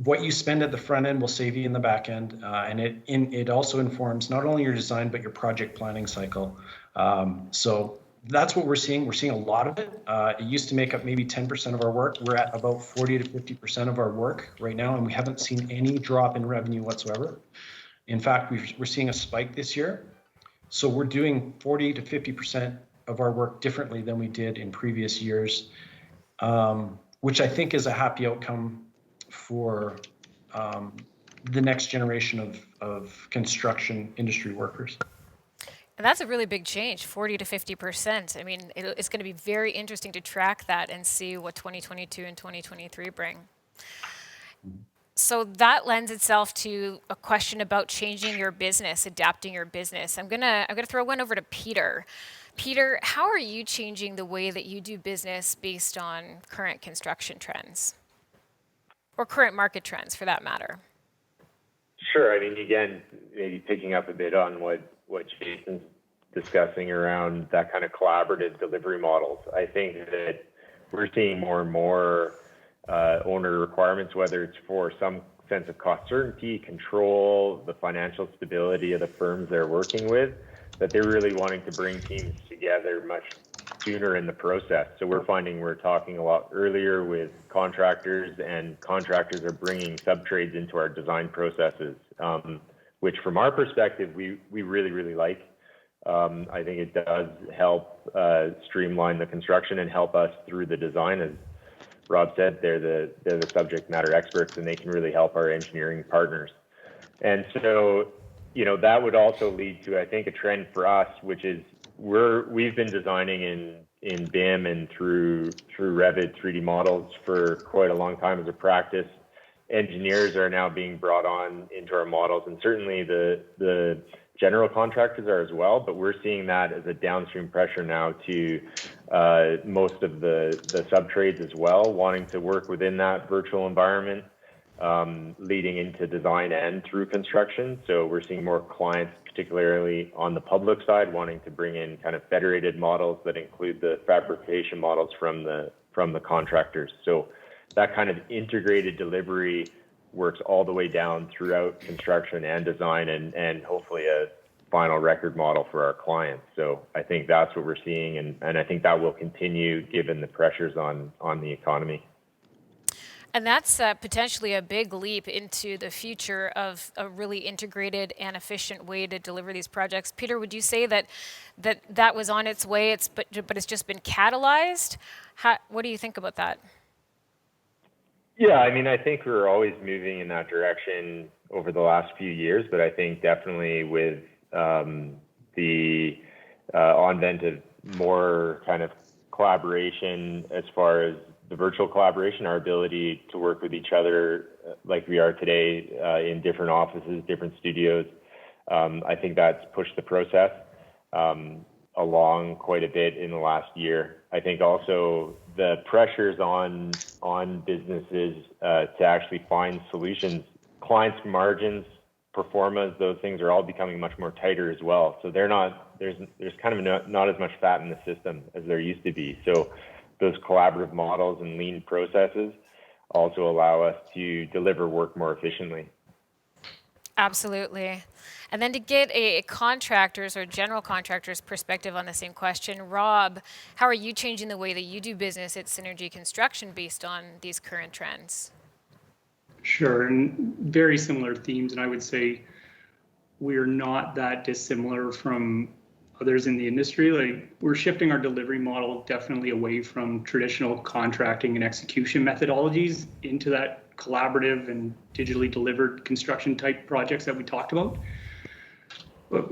Speaker 19: what you spend at the front end will save you in the back end, and it also informs not only your design but your project planning cycle. So that's what we're seeing. We're seeing a lot of it. It used to make up maybe 10% of our work. We're at about 40 to 50% of our work right now, and we haven't seen any drop in revenue whatsoever. In fact, we're seeing a spike this year. So we're doing 40 to 50% of our work differently than we did in previous years, which I think is a happy outcome for the next generation of construction industry workers.
Speaker 7: And that's a really big change, 40 to 50%. I mean, it's going to be very interesting to track that and see what 2022 and 2023 bring. So that lends itself to a question about changing your business, adapting your business. I'm gonna throw one over to Peter. Peter, how are you changing the way that you do business based on current construction trends? Or current market trends, for that matter?
Speaker 20: Sure. I mean, again, maybe picking up a bit on what Jason's discussing around that kind of collaborative delivery models. I think that we're seeing more and more owner requirements, whether it's for some sense of cost certainty, control, the financial stability of the firms they're working with, that they're really wanting to bring teams together much sooner in the process. So we're finding we're talking a lot earlier with contractors, and contractors are bringing sub-trades into our design processes, which from our perspective, we really, really like. I think it does help streamline the construction and help us through the design. As Rob said, they're the subject matter experts, and they can really help our engineering partners. And so, that would also lead to, I think, a trend for us, which is we've been designing in BIM and through Revit 3D models for quite a long time as a practice. Engineers are now being brought on into our models, and certainly the general contractors are as well, but we're seeing that as a downstream pressure now to most of the sub-trades as well, wanting to work within that virtual environment, leading into design and through construction. So we're seeing more clients, particularly on the public side, wanting to bring in kind of federated models that include the fabrication models from the contractors. So that kind of integrated delivery works all the way down throughout construction and design, and hopefully a final record model for our clients. So I think that's what we're seeing, and I think that will continue given the pressures on the economy.
Speaker 7: And that's potentially a big leap into the future of a really integrated and efficient way to deliver these projects. Peter, would you say that was on its way, but it's just been catalyzed? What do you think about that?
Speaker 20: Yeah, I mean, I think we're always moving in that direction over the last few years, but I think definitely with the advent of more kind of collaboration as far as the virtual collaboration, our ability to work with each other like we are today in different offices, different studios, I think that's pushed the process along quite a bit in the last year. I think also the pressures on businesses to actually find solutions, clients' margins, performance, those things are all becoming much more tighter as well. So there's kind of not as much fat in the system as there used to be. So those collaborative models and lean processes also allow us to deliver work more efficiently.
Speaker 7: Absolutely. And then to get a contractor's or general contractor's perspective on the same question, Rob, how are you changing the way that you do business at Synergy Construction based on these current trends?
Speaker 21: Sure, and very similar themes, and I would say we're not that dissimilar from others in the industry. Like, we're shifting our delivery model definitely away from traditional contracting and execution methodologies into that collaborative and digitally delivered construction type projects that we talked about. But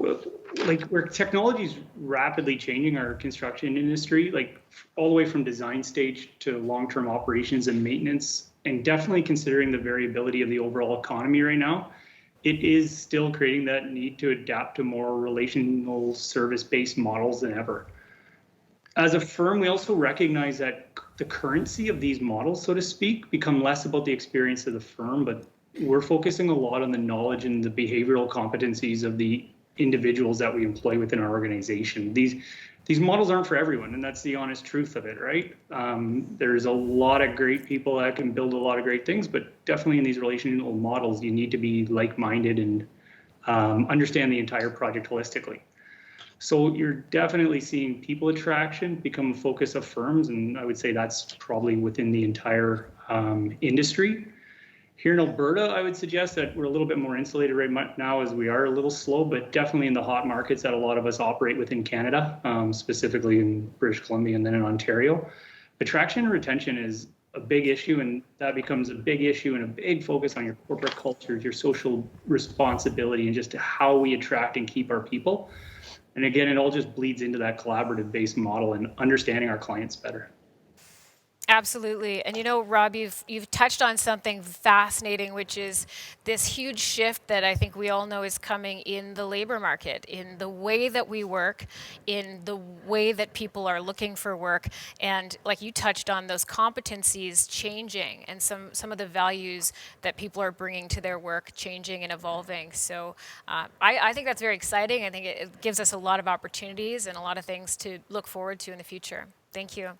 Speaker 21: like, where technology is rapidly changing our construction industry, like all the way from design stage to long-term operations and maintenance, and definitely considering the variability of the overall economy right now, it is still creating that need to adapt to more relational service-based models than ever. As a firm, we also recognize that the currency of these models, so to speak, become less about the experience of the firm, but we're focusing a lot on the knowledge and the behavioral competencies of the individuals that we employ within our organization. These models aren't for everyone, and that's the honest truth of it, right? There's a lot of great people that can build a lot of great things, but definitely in these relational models, you need to be like-minded and understand the entire project holistically. So you're definitely seeing people attraction become a focus of firms, and I would say that's probably within the entire industry. Here in Alberta, I would suggest that we're a little bit more insulated right now as we are a little slow, but definitely in the hot markets that a lot of us operate within Canada, specifically in British Columbia and then in Ontario. Attraction and retention is a big issue, and that becomes a big issue and a big focus on your corporate culture, your social responsibility, and just how we attract and keep our people. And again, it all just bleeds into that collaborative-based model and understanding our clients better.
Speaker 7: Absolutely. And you know, Rob, you've touched on something fascinating, which is this huge shift that I think we all know is coming in the labor market, in the way that we work, in the way that people are looking for work. And like you touched on, those competencies changing and some of the values that people are bringing to their work changing and evolving. So I think that's very exciting. I think it gives us a lot of opportunities and a lot of things to look forward to in the future. Thank you.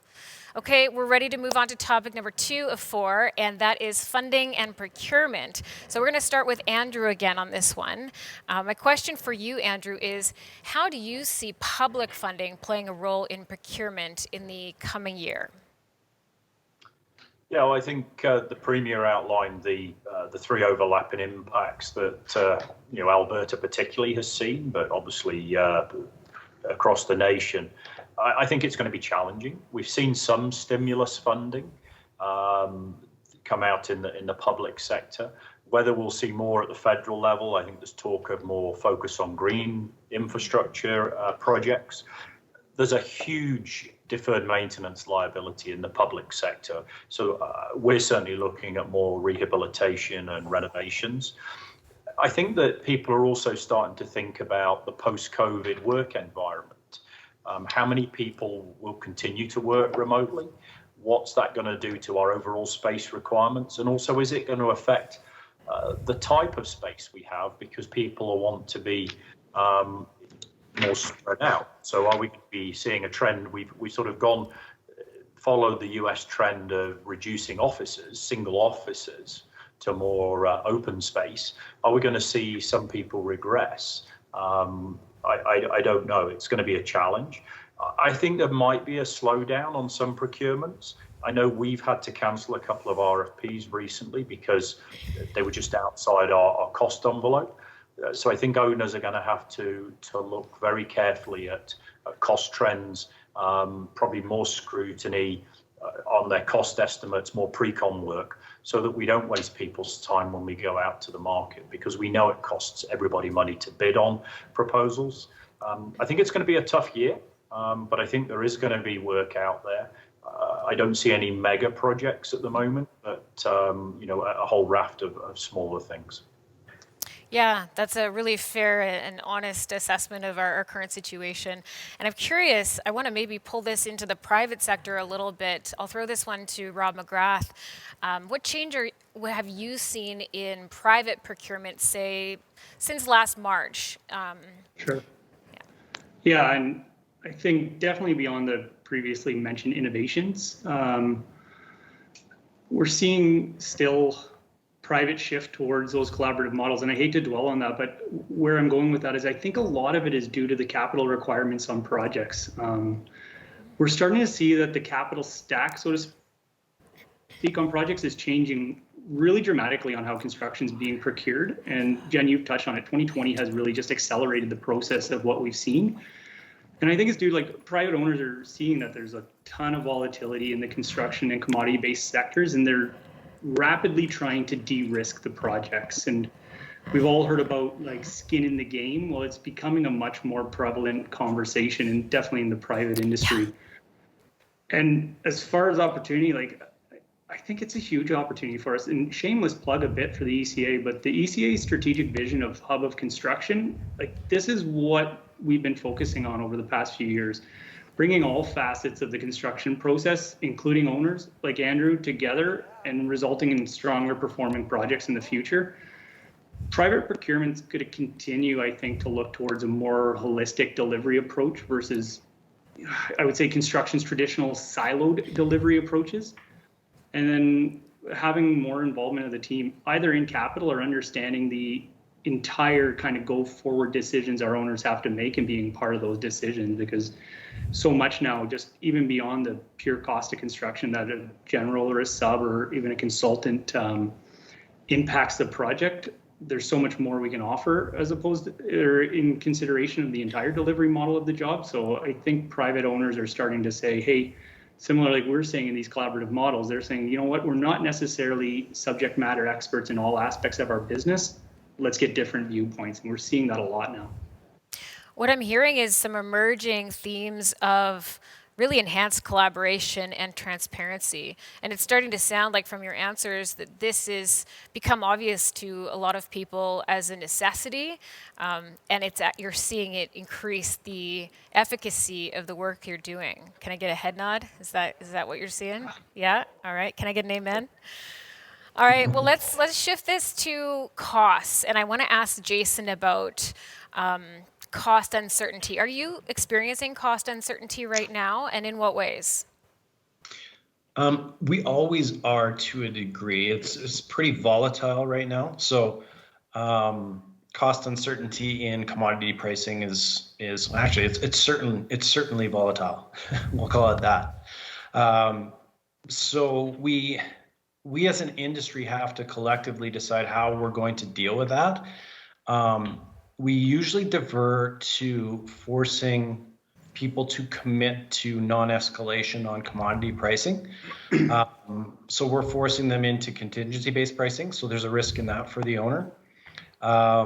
Speaker 7: Okay, we're ready to move on to topic number 2 of 4, and that is funding and procurement. So we're going to start with Andrew again on this one. My question for you, Andrew, is how do you see public funding playing a role in procurement in the coming year?
Speaker 14: Yeah, well, I think the Premier outlined the 3 overlapping impacts that Alberta particularly has seen, but obviously across the nation. I think it's going to be challenging. We've seen some stimulus funding come out in the public sector. Whether we'll see more at the federal level, I think there's talk of more focus on green infrastructure projects. There's a huge deferred maintenance liability in the public sector. So we're certainly looking at more rehabilitation and renovations. I think that people are also starting to think about the post-COVID work environment. How many people will continue to work remotely? What's that going to do to our overall space requirements? And also, is it going to affect the type of space we have, because people will want to be more spread out? So are we going to be seeing a trend? We've sort of followed the US trend of reducing offices, single offices, to more open space. Are we going to see some people regress? I don't know. It's going to be a challenge. I think there might be a slowdown on some procurements. I know we've had to cancel a couple of RFPs recently because they were just outside our cost envelope. So I think owners are going to have to look very carefully at cost trends, probably more scrutiny on their cost estimates, more pre-con work, so that we don't waste people's time when we go out to the market, because we know it costs everybody money to bid on proposals. I think it's going to be a tough year, but I think there is going to be work out there. I don't see any mega projects at the moment, but a whole raft of smaller things.
Speaker 7: Yeah, that's a really fair and honest assessment of our current situation. And I'm curious, I want to maybe pull this into the private sector a little bit. I'll throw this one to Rob Mcgrath. What change have you seen in private procurement, say, since last March?
Speaker 21: Sure. Yeah, and I think definitely beyond the previously mentioned innovations, we're seeing still private shift towards those collaborative models. And I hate to dwell on that, but where I'm going with that is I think a lot of it is due to the capital requirements on projects. We're starting to see that the capital stack, so to speak, on projects is changing really dramatically on how construction is being procured. And Jen, you've touched on it. 2020 has really just accelerated the process of what we've seen. And I think it's due to like private owners are seeing that there's a ton of volatility in the construction and commodity-based sectors, and they're rapidly trying to de-risk the projects. And we've all heard about like skin in the game. Well, it's becoming a much more prevalent conversation, and definitely in the private industry. And as far as opportunity, like I think it's a huge opportunity for us. And shameless plug a bit for the ECA, but the ECA strategic vision of hub of construction, like this is what we've been focusing on over the past few years, bringing all facets of the construction process, including owners like Andrew, together and resulting in stronger performing projects in the future. Private procurement's going to continue, I think, to look towards a more holistic delivery approach versus, I would say, construction's traditional siloed delivery approaches. And then having more involvement of the team, either in capital or understanding the entire kind of go forward decisions our owners have to make and being part of those decisions, because so much now, just even beyond the pure cost of construction, that a general or a sub or even a consultant impacts the project. There's so much more we can offer as opposed to, or in consideration of the entire delivery model of the job. So I think private owners are starting to say, hey, similar like we're saying in these collaborative models, they're saying, you know what, we're not necessarily subject matter experts in all aspects of our business. Let's get different viewpoints. And we're seeing that a lot now.
Speaker 7: What I'm hearing is some emerging themes of really enhanced collaboration and transparency. And it's starting to sound like from your answers that this is become obvious to a lot of people as a necessity. And you're seeing it increase the efficacy of the work you're doing. Can I get a head nod? Is that what you're seeing? Yeah? All right. Can I get an amen? All right. Well, let's shift this to costs. And I want to ask Jason about cost uncertainty. Are you experiencing cost uncertainty right now, and in what ways?
Speaker 19: We always are to a degree. It's pretty volatile right now. So cost uncertainty in commodity pricing is actually it's certainly volatile. We'll call it that. So we as an industry have to collectively decide how we're going to deal with that. We usually divert to forcing people to commit to non-escalation on commodity pricing. So we're forcing them into contingency-based pricing. So there's a risk in that for the owner. I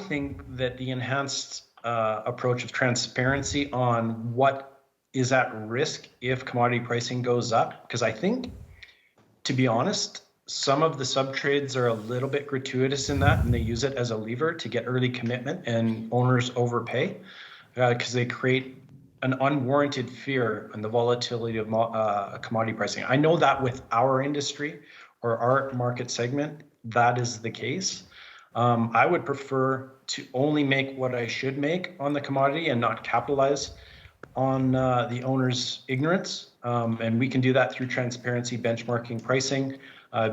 Speaker 19: think that the enhanced approach of transparency on what is at risk if commodity pricing goes up, because I think, to be honest, some of the sub-trades are a little bit gratuitous in that, and they use it as a lever to get early commitment, and owners overpay because they create an unwarranted fear on the volatility of commodity pricing. I know that with our industry or our market segment, that is the case. I would prefer to only make what I should make on the commodity and not capitalize on the owner's ignorance. And we can do that through transparency, benchmarking, pricing,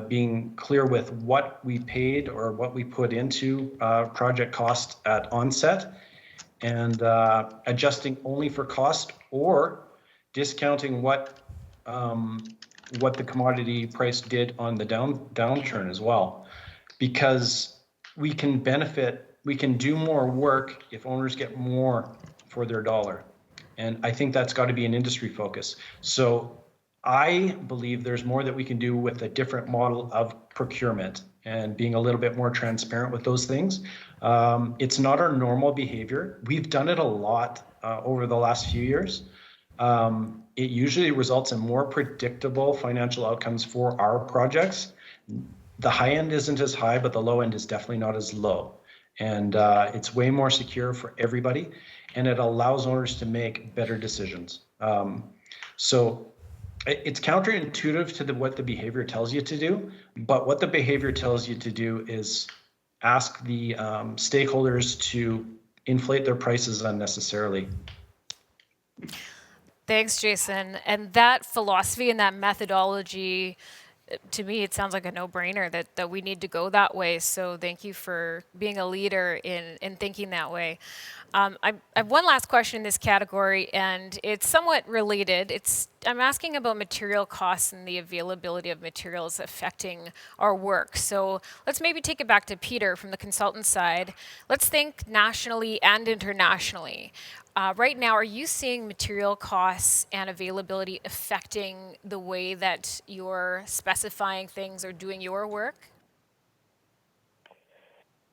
Speaker 19: being clear with what we paid or what we put into project cost at onset, and adjusting only for cost or discounting what the commodity price did on the downturn as well. Because we can do more work if owners get more for their dollar. And I think that's got to be an industry focus. So I believe there's more that we can do with a different model of procurement and being a little bit more transparent with those things. It's not our normal behavior. We've done it a lot over the last few years. It usually results in more predictable financial outcomes for our projects. The high end isn't as high, but the low end is definitely not as low. And it's way more secure for everybody, and it allows owners to make better decisions. So it's counterintuitive to what the behavior tells you to do, but what the behavior tells you to do is ask the stakeholders to inflate their prices unnecessarily.
Speaker 7: Thanks, Jason. And that philosophy and that methodology, to me, it sounds like a no-brainer that we need to go that way. So thank you for being a leader in thinking that way. I have one last question in this category, and it's somewhat related. I'm asking about material costs and the availability of materials affecting our work. So let's maybe take it back to Peter from the consultant side. Let's think nationally and internationally. Right now, are you seeing material costs and availability affecting the way that you're specifying things or doing your work?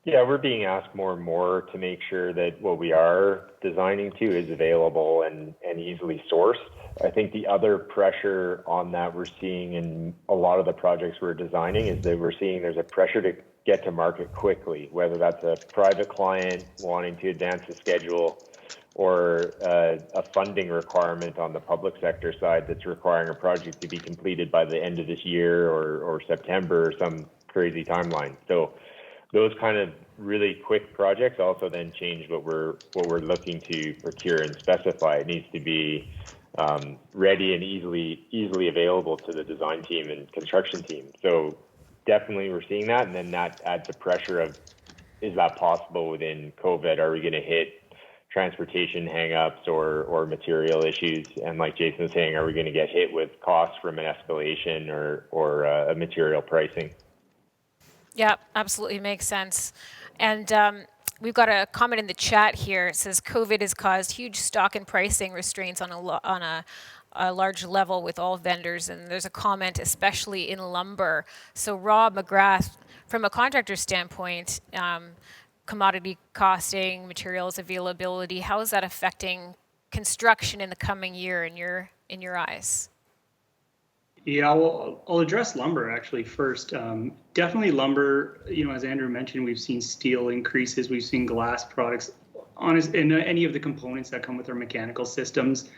Speaker 20: Yeah, we're being asked more and more to make sure that what we are designing to is available and easily sourced. I think the other pressure on that we're seeing in a lot of the projects we're designing is that we're seeing there's a pressure to get to market quickly, whether that's a private client wanting to advance the schedule or a funding requirement on the public sector side that's requiring a project to be completed by the end of this year or September or some crazy timeline. So those kind of really quick projects also then change what we're looking to procure and specify. It needs to be ready and easily available to the design team and construction team. So definitely we're seeing that, and then that adds the pressure of, is that possible within COVID? Are we going to hit transportation hangups or material issues? And like Jason was saying, are we going to get hit with costs from an escalation or a material pricing?
Speaker 7: Yeah, absolutely makes sense. And we've got a comment in the chat here. It says COVID has caused huge stock and pricing restraints on a large level with all vendors. And there's a comment, especially in lumber. So Rob Mcgrath, from a contractor standpoint, commodity costing, materials availability, how is that affecting construction in the coming year in your eyes?
Speaker 21: Yeah, well, I'll address lumber actually first. Definitely lumber, as Andrew mentioned, we've seen steel increases, we've seen glass products, and any of the components that come with our mechanical systems.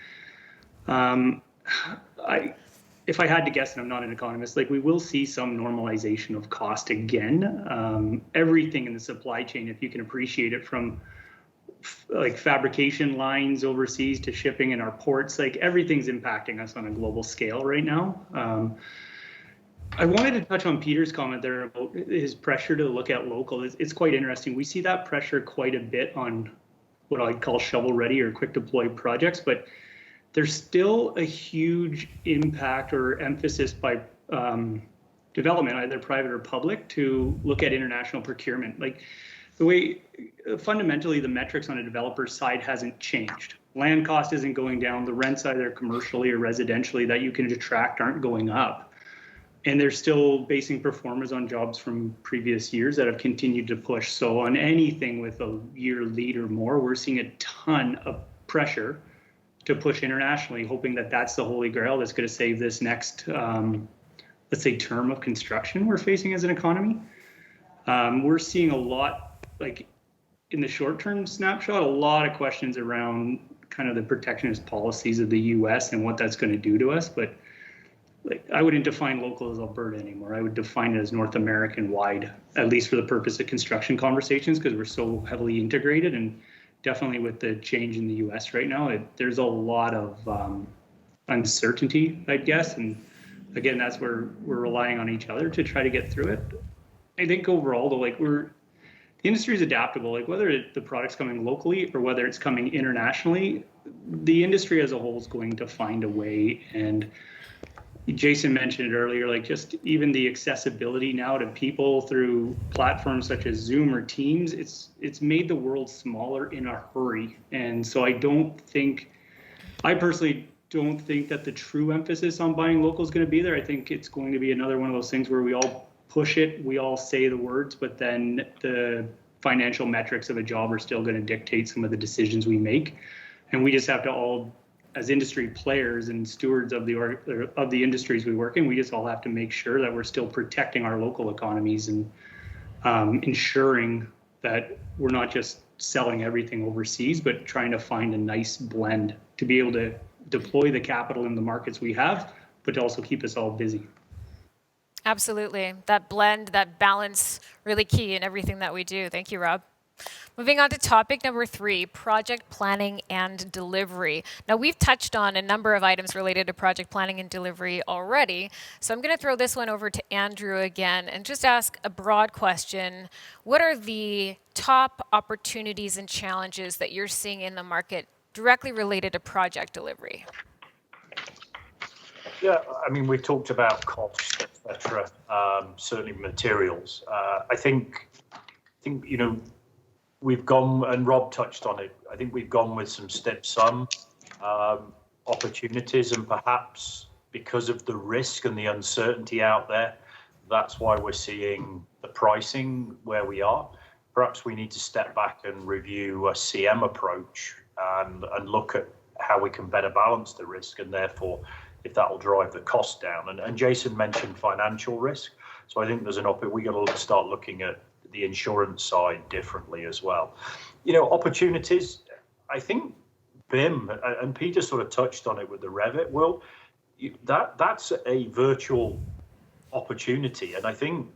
Speaker 21: If I had to guess, and I'm not an economist, we will see some normalization of cost again. Everything in the supply chain, if you can appreciate it, from fabrication lines overseas to shipping in our ports, everything's impacting us on a global scale right now. I wanted to touch on Peter's comment there about his pressure to look at local. It's quite interesting. We see that pressure quite a bit on what I'd call shovel-ready or quick deploy projects, but there's still a huge impact or emphasis by development, either private or public, to look at international procurement. The way fundamentally the metrics on a developer's side hasn't changed. Land cost isn't going down. The rents, either commercially or residentially, that you can attract aren't going up. And they're still basing performers on jobs from previous years that have continued to push. So on anything with a year lead or more, we're seeing a ton of pressure to push internationally, hoping that that's the holy grail that's going to save this next, let's say, term of construction we're facing as an economy. We're seeing a lot, in the short-term snapshot, a lot of questions around kind of the protectionist policies of the U.S. and what that's going to do to us. But I wouldn't define local as Alberta anymore. I would define it as North American-wide, at least for the purpose of construction conversations, because we're so heavily integrated. And definitely with the change in the U.S. right now, there's a lot of uncertainty, I guess. And again, that's where we're relying on each other to try to get through it. I think overall, though, the industry is adaptable. Whether the product's coming locally or whether it's coming internationally, the industry as a whole is going to find a way. And Jason mentioned it earlier, just even the accessibility now to people through platforms such as Zoom or Teams, it's made the world smaller in a hurry. And so I personally don't think that the true emphasis on buying local is going to be there. I think it's going to be another one of those things where we all push it, we all say the words, but then the financial metrics of a job are still going to dictate some of the decisions we make. And we just have to all, as industry players and stewards of the industries we work in, we just all have to make sure that we're still protecting our local economies and ensuring that we're not just selling everything overseas, but trying to find a nice blend to be able to deploy the capital in the markets we have, but to also keep us all busy.
Speaker 7: Absolutely. That blend, that balance, really key in everything that we do. Thank you, Rob. Moving on to topic number 3, project planning and delivery. Now, we've touched on a number of items related to project planning and delivery already, so I'm going to throw this one over to Andrew again and just ask a broad question. What are the top opportunities and challenges that you're seeing in the market directly related to project delivery?
Speaker 14: Yeah, I mean, we've talked about cost, etc. Certainly materials. I think you know, we've gone, and Rob touched on it, I think we've gone with some step-sum opportunities, and perhaps because of the risk and the uncertainty out there, that's why we're seeing the pricing where we are. Perhaps we need to step back and review a CM approach and look at how we can better balance the risk, and therefore if that will drive the cost down. And Jason mentioned financial risk, so I think there's we got to start looking at the insurance side differently as well. You know, opportunities, I think BIM, and Peter sort of touched on it with the Revit world, that's a virtual opportunity. And I think,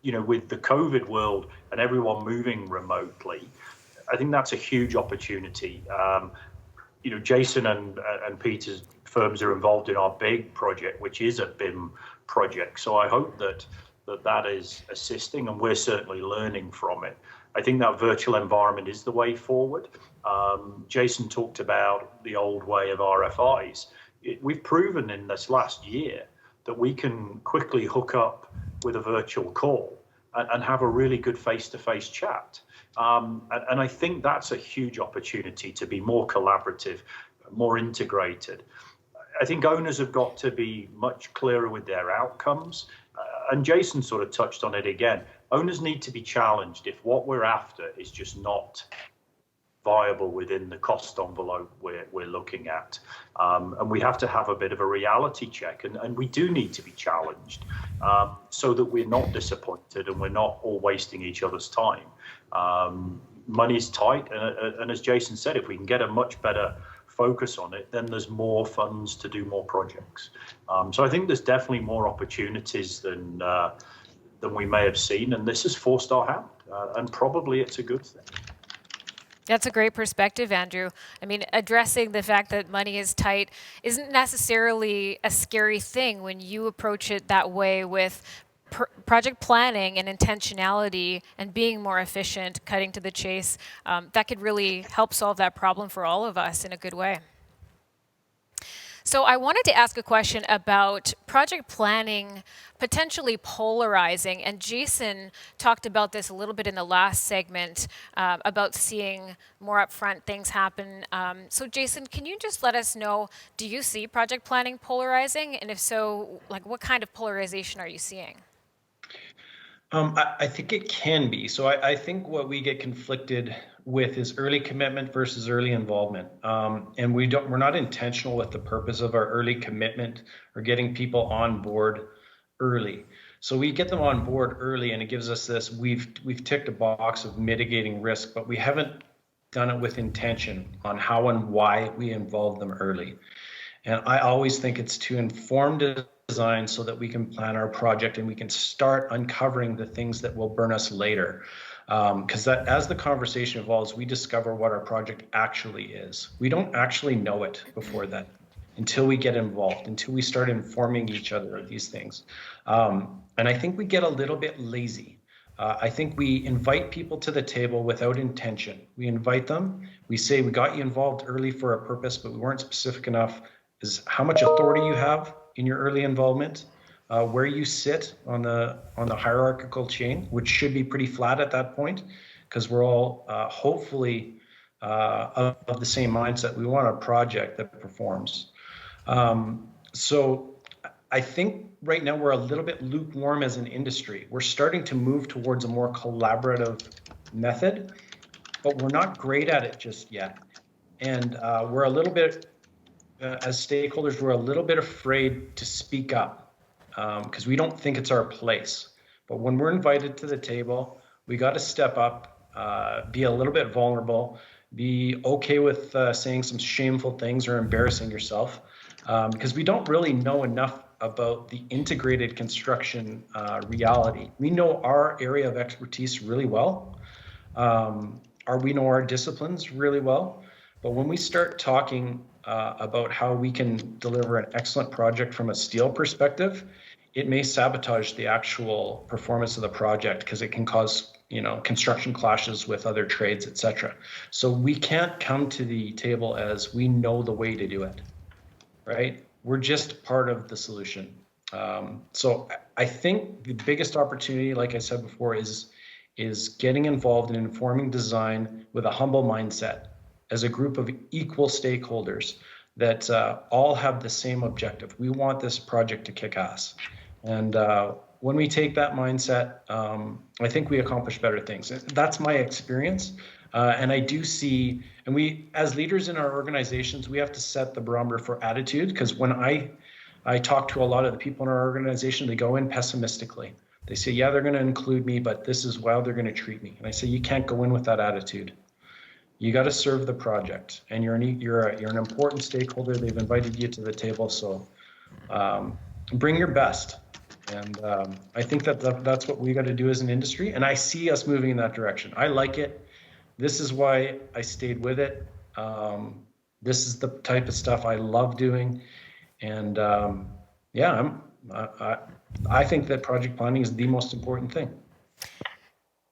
Speaker 14: you know, with the COVID world and everyone moving remotely, I think that's a huge opportunity. You know, Jason and Peter's firms are involved in our big project, which is a BIM project. So I hope that is assisting, and we're certainly learning from it. I think that virtual environment is the way forward. Jason talked about the old way of RFIs. We've proven in this last year that we can quickly hook up with a virtual call and have a really good face-to-face chat. And I think that's a huge opportunity to be more collaborative, more integrated. I think owners have got to be much clearer with their outcomes. And Jason sort of touched on it again. Owners need to be challenged if what we're after is just not viable within the cost envelope we're looking at. And we have to have a bit of a reality check, and we do need to be challenged so that we're not disappointed and we're not all wasting each other's time. Money's tight, and as Jason said, if we can get a much better focus on it, then there's more funds to do more projects. So I think there's definitely more opportunities than we may have seen, and this has forced our hand, and probably it's a good thing.
Speaker 7: That's a great perspective, Andrew. I mean, addressing the fact that money is tight isn't necessarily a scary thing when you approach it that way with project planning and intentionality and being more efficient, cutting to the chase. That could really help solve that problem for all of us in a good way. So I wanted to ask a question about project planning potentially polarizing, and Jason talked about this a little bit in the last segment about seeing more upfront things happen. So Jason, can you just let us know, do you see project planning polarizing? And if so, like what kind of polarization are you seeing?
Speaker 19: I think it can be. So I think what we get conflicted with is early commitment versus early involvement. And we're not intentional with the purpose of our early commitment or getting people on board early. So we get them on board early, and it gives us this, we've ticked a box of mitigating risk, but we haven't done it with intention on how and why we involve them early. And I always think it's to inform design so that we can plan our project and we can start uncovering the things that will burn us later. Because that, as the conversation evolves, we discover what our project actually is. We don't actually know it before then, until we get involved, until we start informing each other of these things. And I think we get a little bit lazy. I think we invite people to the table without intention. We invite them, we say we got you involved early for a purpose, but we weren't specific enough as how much authority you have in your early involvement, where you sit on the hierarchical chain, which should be pretty flat at that point, because we're all hopefully of the same mindset. We want a project that performs. So I think right now we're a little bit lukewarm as an industry. We're starting to move towards a more collaborative method, but we're not great at it just yet. And we're a little bit, as stakeholders, we're a little bit afraid to speak up because we don't think it's our place. But when we're invited to the table, we got to step up, be a little bit vulnerable, be okay with saying some shameful things or embarrassing yourself, because we don't really know enough about the integrated construction reality. We know our area of expertise really well, We know our disciplines really well, but when we start talking about how we can deliver an excellent project from a steel perspective, it may sabotage the actual performance of the project because it can cause, construction clashes with other trades, etc. So we can't come to the table as we know the way to do it, right? We're just part of the solution. So I think the biggest opportunity, like I said before, is getting involved in informing design with a humble mindset as a group of equal stakeholders that all have the same objective. We want this project to kick ass. And when we take that mindset, I think we accomplish better things. That's my experience. And I do see, and we, as leaders in our organizations, we have to set the barometer for attitude, because when I talk to a lot of the people in our organization, they go in pessimistically. They say, yeah, they're going to include me, but this is how they're going to treat me. And I say, you can't go in with that attitude. You got to serve the project, and you're an important stakeholder. They've invited you to the table, so bring your best. And I think that's what we got to do as an industry, and I see us moving in that direction. I like it. This is why I stayed with it. This is the type of stuff I love doing, and I think that project planning is the most important thing.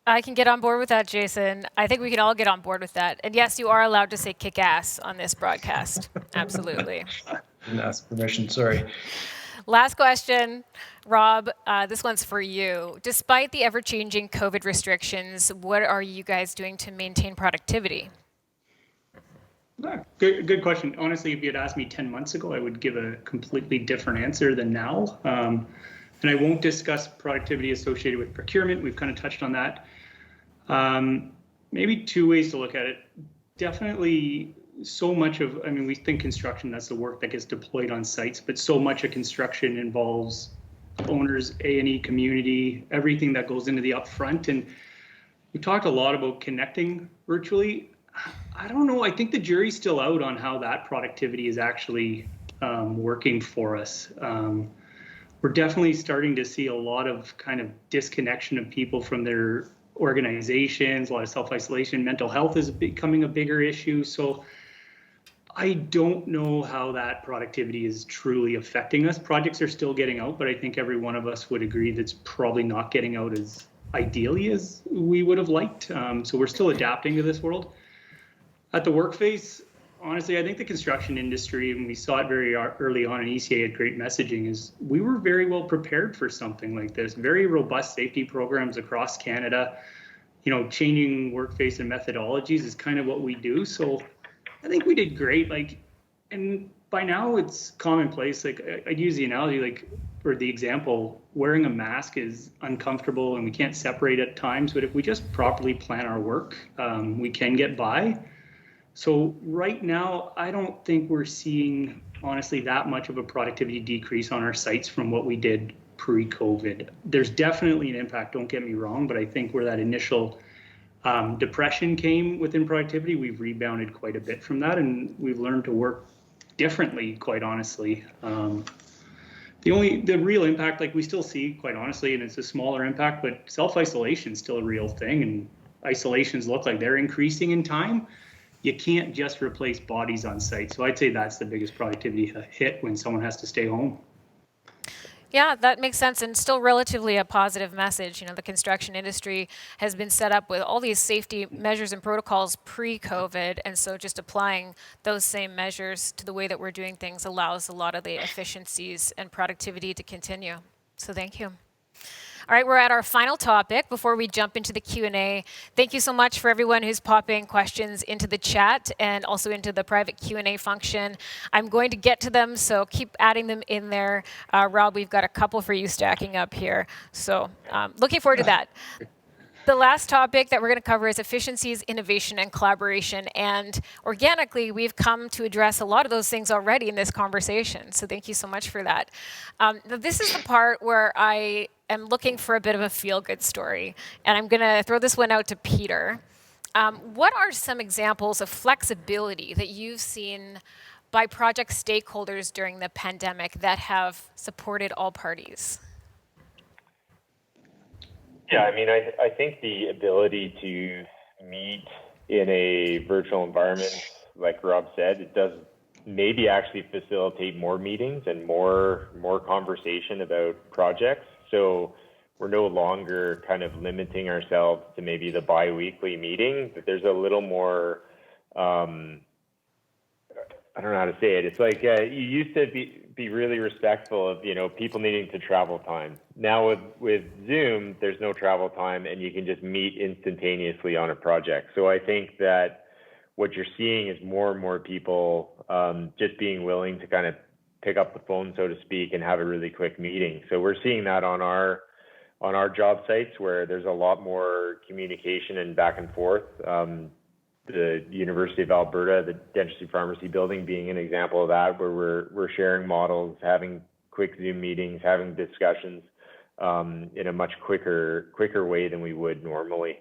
Speaker 7: I can get on board with that, Jason. I think we can all get on board with that. And yes, you are allowed to say kick ass on this broadcast. Absolutely.
Speaker 19: Didn't ask permission, sorry.
Speaker 7: Last question, Rob. This one's for you. Despite the ever-changing COVID restrictions, what are you guys doing to maintain productivity?
Speaker 21: Good question. Honestly, if you had asked me 10 months ago, I would give a completely different answer than now. And I won't discuss productivity associated with procurement. We've kind of touched on that. Maybe two ways to look at it. Definitely so much of, we think construction, that's the work that gets deployed on sites, but so much of construction involves owners, A&E community, everything that goes into the upfront. And we talked a lot about connecting virtually. I don't know. I think the jury's still out on how that productivity is actually working for us. We're definitely starting to see a lot of kind of disconnection of people from their organizations, a lot of self-isolation. Mental health is becoming a bigger issue. So I don't know how that productivity is truly affecting us. Projects are still getting out, but I think every one of us would agree that's probably not getting out as ideally as we would have liked. So we're still adapting to this world. At the work phase, honestly, I think the construction industry, and we saw it very early on, and ECA had great messaging, is we were very well prepared for something like this. Very robust safety programs across Canada. Changing workplace and methodologies is kind of what we do. So I think we did great. And by now it's commonplace. I'd use the analogy, or the example, wearing a mask is uncomfortable and we can't separate at times, but if we just properly plan our work, we can get by. So right now, I don't think we're seeing, honestly, that much of a productivity decrease on our sites from what we did pre-COVID. There's definitely an impact, don't get me wrong, but I think where that initial depression came within productivity, we've rebounded quite a bit from that, and we've learned to work differently, quite honestly. The real impact, we still see, quite honestly, and it's a smaller impact, but self-isolation is still a real thing, and isolations look like they're increasing in time. You can't just replace bodies on site. So I'd say that's the biggest productivity hit when someone has to stay home.
Speaker 7: Yeah, that makes sense, and still relatively a positive message. The construction industry has been set up with all these safety measures and protocols pre-COVID, and so just applying those same measures to the way that we're doing things allows a lot of the efficiencies and productivity to continue. So thank you. All right, we're at our final topic before we jump into the Q&A. Thank you so much for everyone who's popping questions into the chat and also into the private Q&A function. I'm going to get to them, so keep adding them in there. Rob, we've got a couple for you stacking up here, so looking forward to that. The last topic that we're going to cover is efficiencies, innovation, and collaboration. And organically, we've come to address a lot of those things already in this conversation. So thank you so much for that. This is the part where I am looking for a bit of a feel-good story. And I'm going to throw this one out to Peter. What are some examples of flexibility that you've seen by project stakeholders during the pandemic that have supported all parties?
Speaker 20: Yeah, I think the ability to meet in a virtual environment, like Rob said, it does maybe actually facilitate more meetings and more conversation about projects. So we're no longer kind of limiting ourselves to maybe the bi-weekly meeting, but there's a little more, I don't know how to say it. It's like you used to be really respectful of, people needing to travel time. Now with Zoom, there's no travel time and you can just meet instantaneously on a project. So I think that what you're seeing is more and more people just being willing to kind of pick up the phone, so to speak, and have a really quick meeting. So we're seeing that on our job sites where there's a lot more communication and back and forth. The University of Alberta, the Dentistry Pharmacy building being an example of that, where we're sharing models, having quick Zoom meetings, having discussions in a much quicker way than we would normally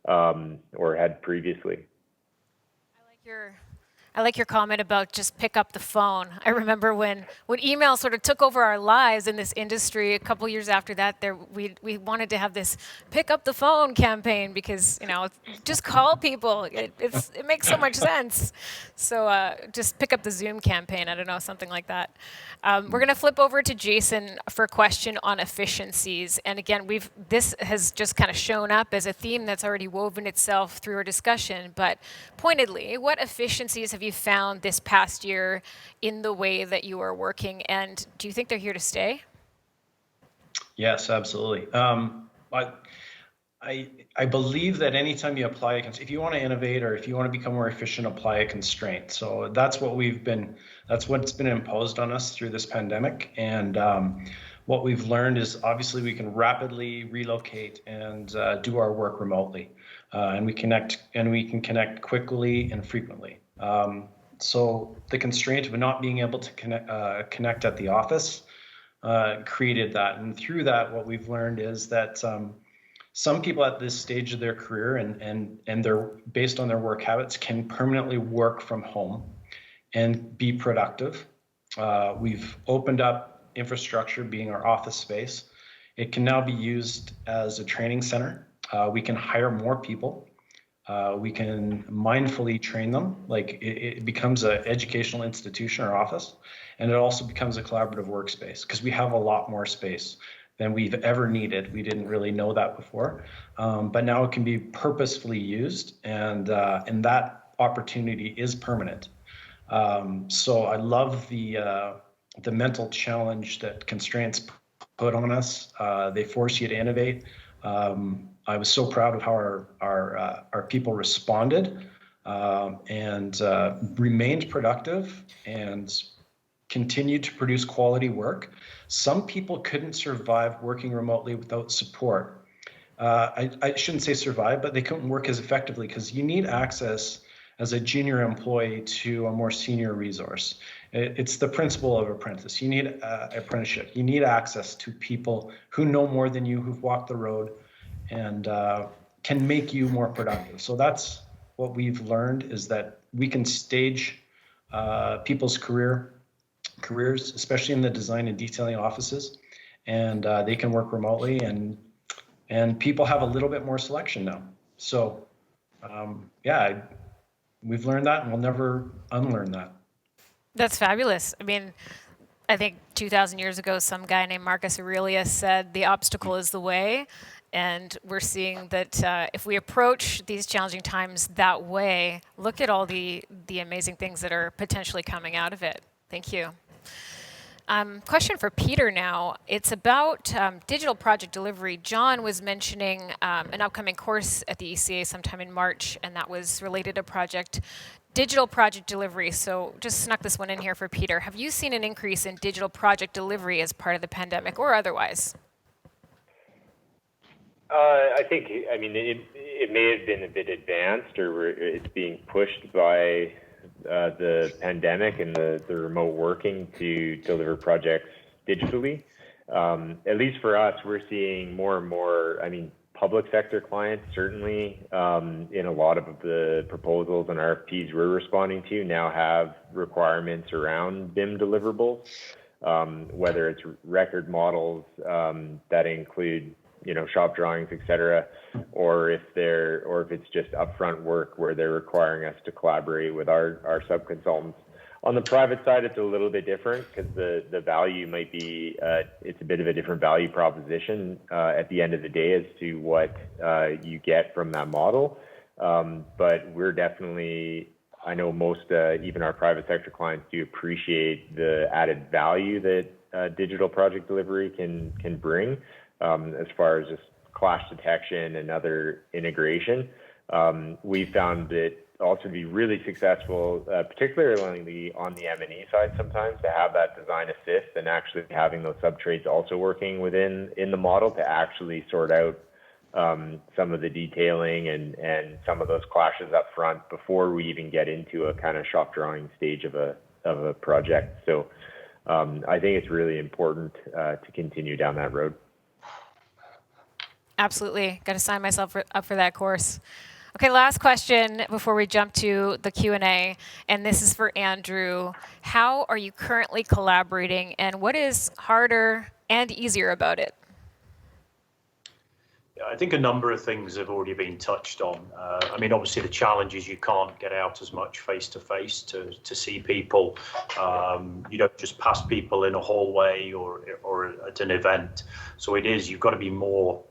Speaker 20: or had previously.
Speaker 7: I like your comment about just pick up the phone. I remember when email sort of took over our lives in this industry. A couple years after that, we wanted to have this pick up the phone campaign because just call people. It makes so much sense. So just pick up the Zoom campaign. I don't know, something like that. We're going to flip over to Jason for a question on efficiencies. And again, this has just kind of shown up as a theme that's already woven itself through our discussion. But pointedly, what efficiencies have you found this past year in the way that you are working, and do you think they're here to stay?
Speaker 19: Yes, absolutely. I believe that anytime you apply if you want to innovate or if you want to become more efficient, apply a constraint. So that's what's been imposed on us through this pandemic. And what we've learned is obviously we can rapidly relocate and do our work remotely, and we can connect quickly and frequently. So the constraint of not being able to connect at the office created that. And through that, what we've learned is that some people at this stage of their career and they're based on their work habits can permanently work from home and be productive. We've opened up infrastructure, being our office space. It can now be used as a training center. We can hire more people. We can mindfully train them. Like it becomes an educational institution or office, and it also becomes a collaborative workspace because we have a lot more space than we've ever needed. We didn't really know that before, but now it can be purposefully used, and that opportunity is permanent. So I love the mental challenge that constraints put on us. They force you to innovate. I was so proud of how our people responded and remained productive and continued to produce quality work. Some people couldn't survive working remotely without support. I shouldn't say survive, but they couldn't work as effectively because you need access as a junior employee to a more senior resource. It's the principle of apprentice. You need apprenticeship. You need access to people who know more than you, who've walked the road, and can make you more productive. So that's what we've learned, is that we can stage people's careers, especially in the design and detailing offices, and they can work remotely, and people have a little bit more selection now. So yeah, we've learned that, and we'll never unlearn that.
Speaker 7: That's fabulous. I mean, I think 2,000 years ago, some guy named Marcus Aurelius said, the obstacle is the way. And we're seeing that if we approach these challenging times that way, look at all the amazing things that are potentially coming out of it. Thank you. Question for Peter now. It's about digital project delivery. John was mentioning an upcoming course at the ECA sometime in March, and that was related to digital project delivery. So just snuck this one in here for Peter. Have you seen an increase in digital project delivery as part of the pandemic or otherwise?
Speaker 20: I think, it may have been a bit advanced, or it's being pushed by the pandemic and the remote working to deliver projects digitally. At least for us, we're seeing more and more, public sector clients, certainly, in a lot of the proposals and RFPs we're responding to now have requirements around BIM deliverables, whether it's record models that include shop drawings, etc., or if it's just upfront work where they're requiring us to collaborate with our subconsultants. On the private side, it's a little bit different because the value might be, it's a bit of a different value proposition at the end of the day as to what you get from that model. But we're definitely, I know most, even our private sector clients do appreciate the added value that digital project delivery can bring as far as just clash detection and other integration. We found it also to be really successful, particularly on the M&E side sometimes, to have that design assist and actually having those sub-trades also working in the model to actually sort out some of the detailing and some of those clashes up front before we even get into a kind of shop drawing stage of a project. So I think it's really important to continue down that road.
Speaker 7: Absolutely. Got to sign myself up for that course. Okay, last question before we jump to the Q&A, and this is for Andrew. How are you currently collaborating, and what is harder and easier about it?
Speaker 14: I think a number of things have already been touched on. I mean, obviously the challenge is you can't get out as much face-to-face to see people. You don't just pass people in a hallway or at an event. So you've got to be more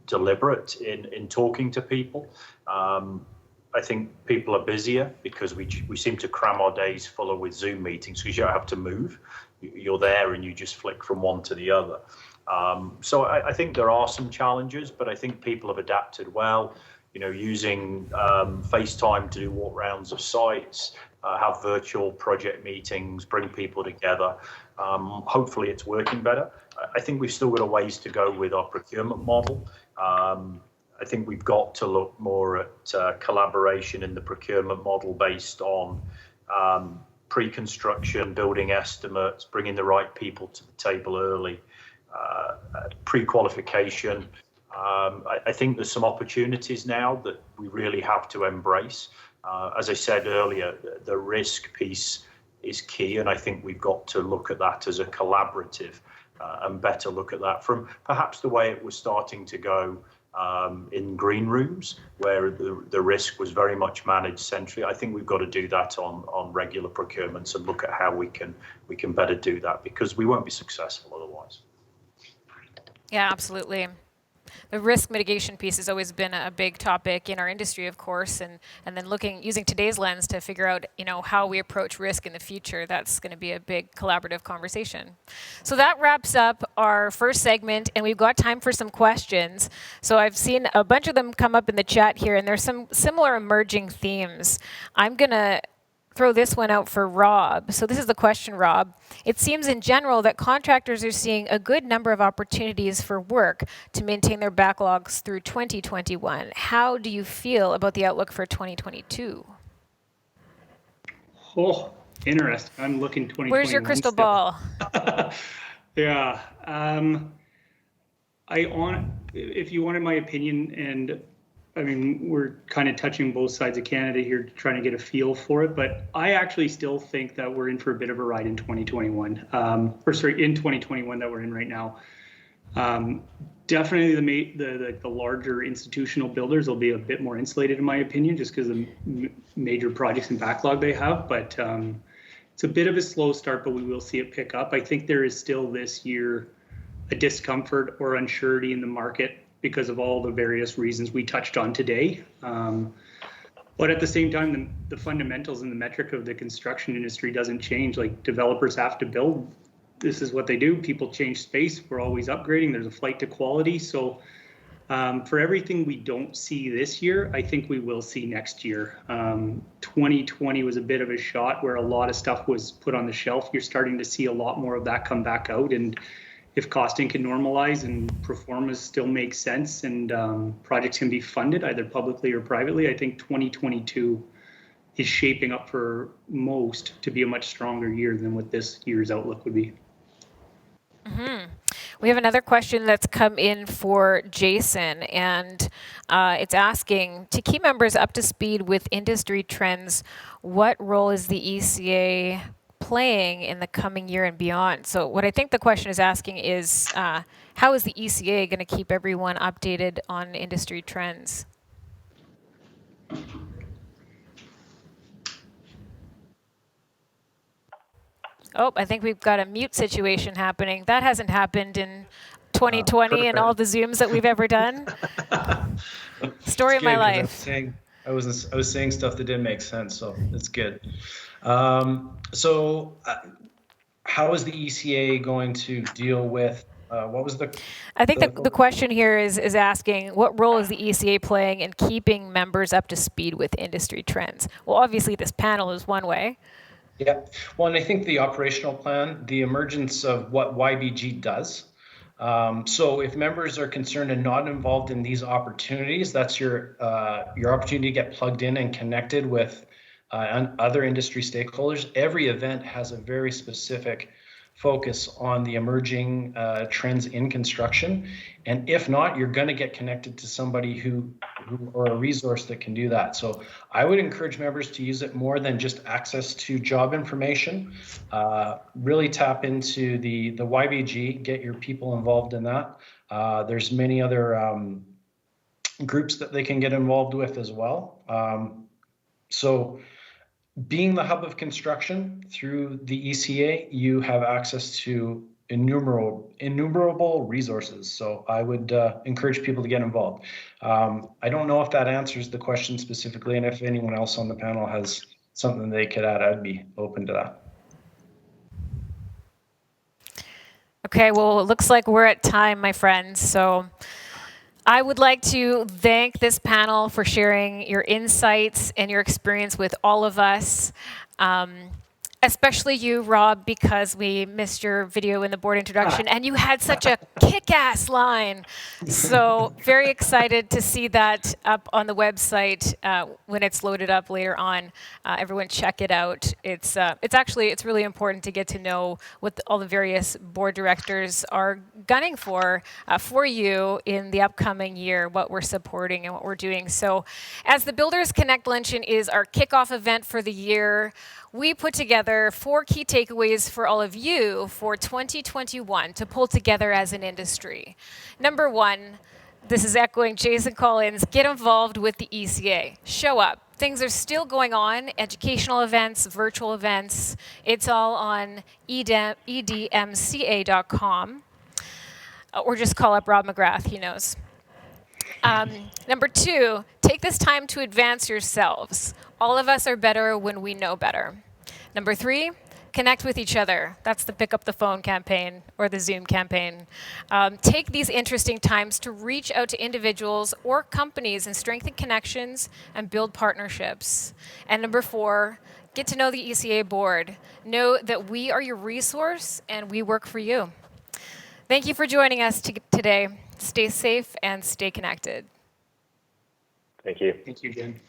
Speaker 14: deliberate in talking to people. I think people are busier because we seem to cram our days full with Zoom meetings because you don't have to move. You're there and you just flick from one to the other. So I think there are some challenges, but I think people have adapted well, using FaceTime to do walk rounds of sites, have virtual project meetings, bring people together. Hopefully it's working better. I think we've still got a ways to go with our procurement model. I think we've got to look more at collaboration in the procurement model based on pre-construction, building estimates, bringing the right people to the table early. Pre-qualification. I think there's some opportunities now that we really have to embrace. As I said earlier, the risk piece is key, and I think we've got to look at that as a collaborative and better look at that from perhaps the way it was starting to go in green rooms, where the risk was very much managed centrally. I think we've got to do that on regular procurements and look at how we can better do that, because we won't be successful otherwise.
Speaker 7: Yeah, absolutely. The risk mitigation piece has always been a big topic in our industry, of course, and then using today's lens to figure out, how we approach risk in the future. That's going to be a big collaborative conversation. So that wraps up our first segment, and we've got time for some questions. So I've seen a bunch of them come up in the chat here, and there's some similar emerging themes. I'm going to throw this one out for Rob. So this is the question, Rob. It seems in general that contractors are seeing a good number of opportunities for work to maintain their backlogs through 2021. How do you feel about the outlook for 2022?
Speaker 21: Oh, interesting. I'm looking 2021.
Speaker 7: Where's your crystal ball?
Speaker 21: Yeah. If you wanted my opinion, and I mean, we're kind of touching both sides of Canada here, trying to get a feel for it, but I actually still think that we're in for a bit of a ride in 2021, in 2021 that we're in right now. Definitely the larger institutional builders will be a bit more insulated, in my opinion, just because of the major projects and backlog they have, but it's a bit of a slow start, but we will see it pick up. I think there is still this year a discomfort or unsurety in the market because of all the various reasons we touched on today. But at the same time, the fundamentals and the metric of the construction industry doesn't change. Like, developers have to build. This is what they do. People change space. We're always upgrading. There's a flight to quality. So for everything we don't see this year, I think we will see next year. 2020 was a bit of a shot where a lot of stuff was put on the shelf. You're starting to see a lot more of that come back out. And if costing can normalize and performance still makes sense and projects can be funded either publicly or privately, I think 2022 is shaping up for most to be a much stronger year than what this year's outlook would be.
Speaker 7: Mm-hmm. We have another question that's come in for Jason, and it's asking, to keep members up to speed with industry trends, what role is the ECA playing in the coming year and beyond? So what I think the question is asking is, how is the ECA going to keep everyone updated on industry trends? Oh, I think we've got a mute situation happening. That hasn't happened in 2020 and all the Zooms that we've ever done. Story of my life.
Speaker 19: I was saying stuff that didn't make sense, so it's good. How is the ECA going to deal with what was the?
Speaker 7: I think the question here is asking what role is the ECA playing in keeping members up to speed with industry trends? Well, obviously this panel is one way.
Speaker 19: Yeah, well, and I think the operational plan, the emergence of what YBG does. So if members are concerned and not involved in these opportunities, that's your opportunity to get plugged in and connected with other industry stakeholders. Every event has a very specific focus on the emerging trends in construction. And if not, you're going to get connected to somebody who or a resource that can do that. So I would encourage members to use it more than just access to job information. Really tap into the YBG, get your people involved in that. There's many other groups that they can get involved with as well. So being the hub of construction through the ECA, you have access to innumerable resources. So I would encourage people to get involved. I don't know if that answers the question specifically, and if anyone else on the panel has something they could add, I'd be open to that.
Speaker 7: Okay, well, it looks like we're at time, my friends. So I would like to thank this panel for sharing your insights and your experience with all of us. Especially you, Rob, because we missed your video in the board introduction, and you had such a kick-ass line. So very excited to see that up on the website when it's loaded up later on. Everyone check it out. It's really important to get to know what all the various board directors are gunning for you in the upcoming year, what we're supporting and what we're doing. So as the Builders Connect Luncheon is our kickoff event for the year, we put together 4 key takeaways for all of you for 2021 to pull together as an industry. Number 1, this is echoing Jason Collins, get involved with the ECA. Show up. Things are still going on, educational events, virtual events. It's all on edmca.com. Or just call up Rob Mcgrath, he knows. Number 2, take this time to advance yourselves. All of us are better when we know better. Number 3, connect with each other. That's the pick up the phone campaign or the Zoom campaign. Take these interesting times to reach out to individuals or companies and strengthen connections and build partnerships. And number 4, get to know the ECA board. Know that we are your resource and we work for you. Thank you for joining us today. Stay safe and stay connected.
Speaker 20: Thank you.
Speaker 19: Thank you, Jen.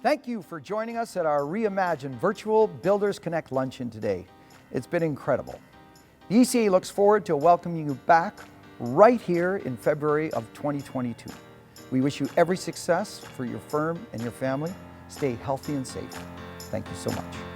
Speaker 1: Thank you for joining us at our reimagined virtual Builders Connect Luncheon today. It's been incredible. The ECA looks forward to welcoming you back right here in February of 2022. We wish you every success for your firm and your family. Stay healthy and safe. Thank you so much.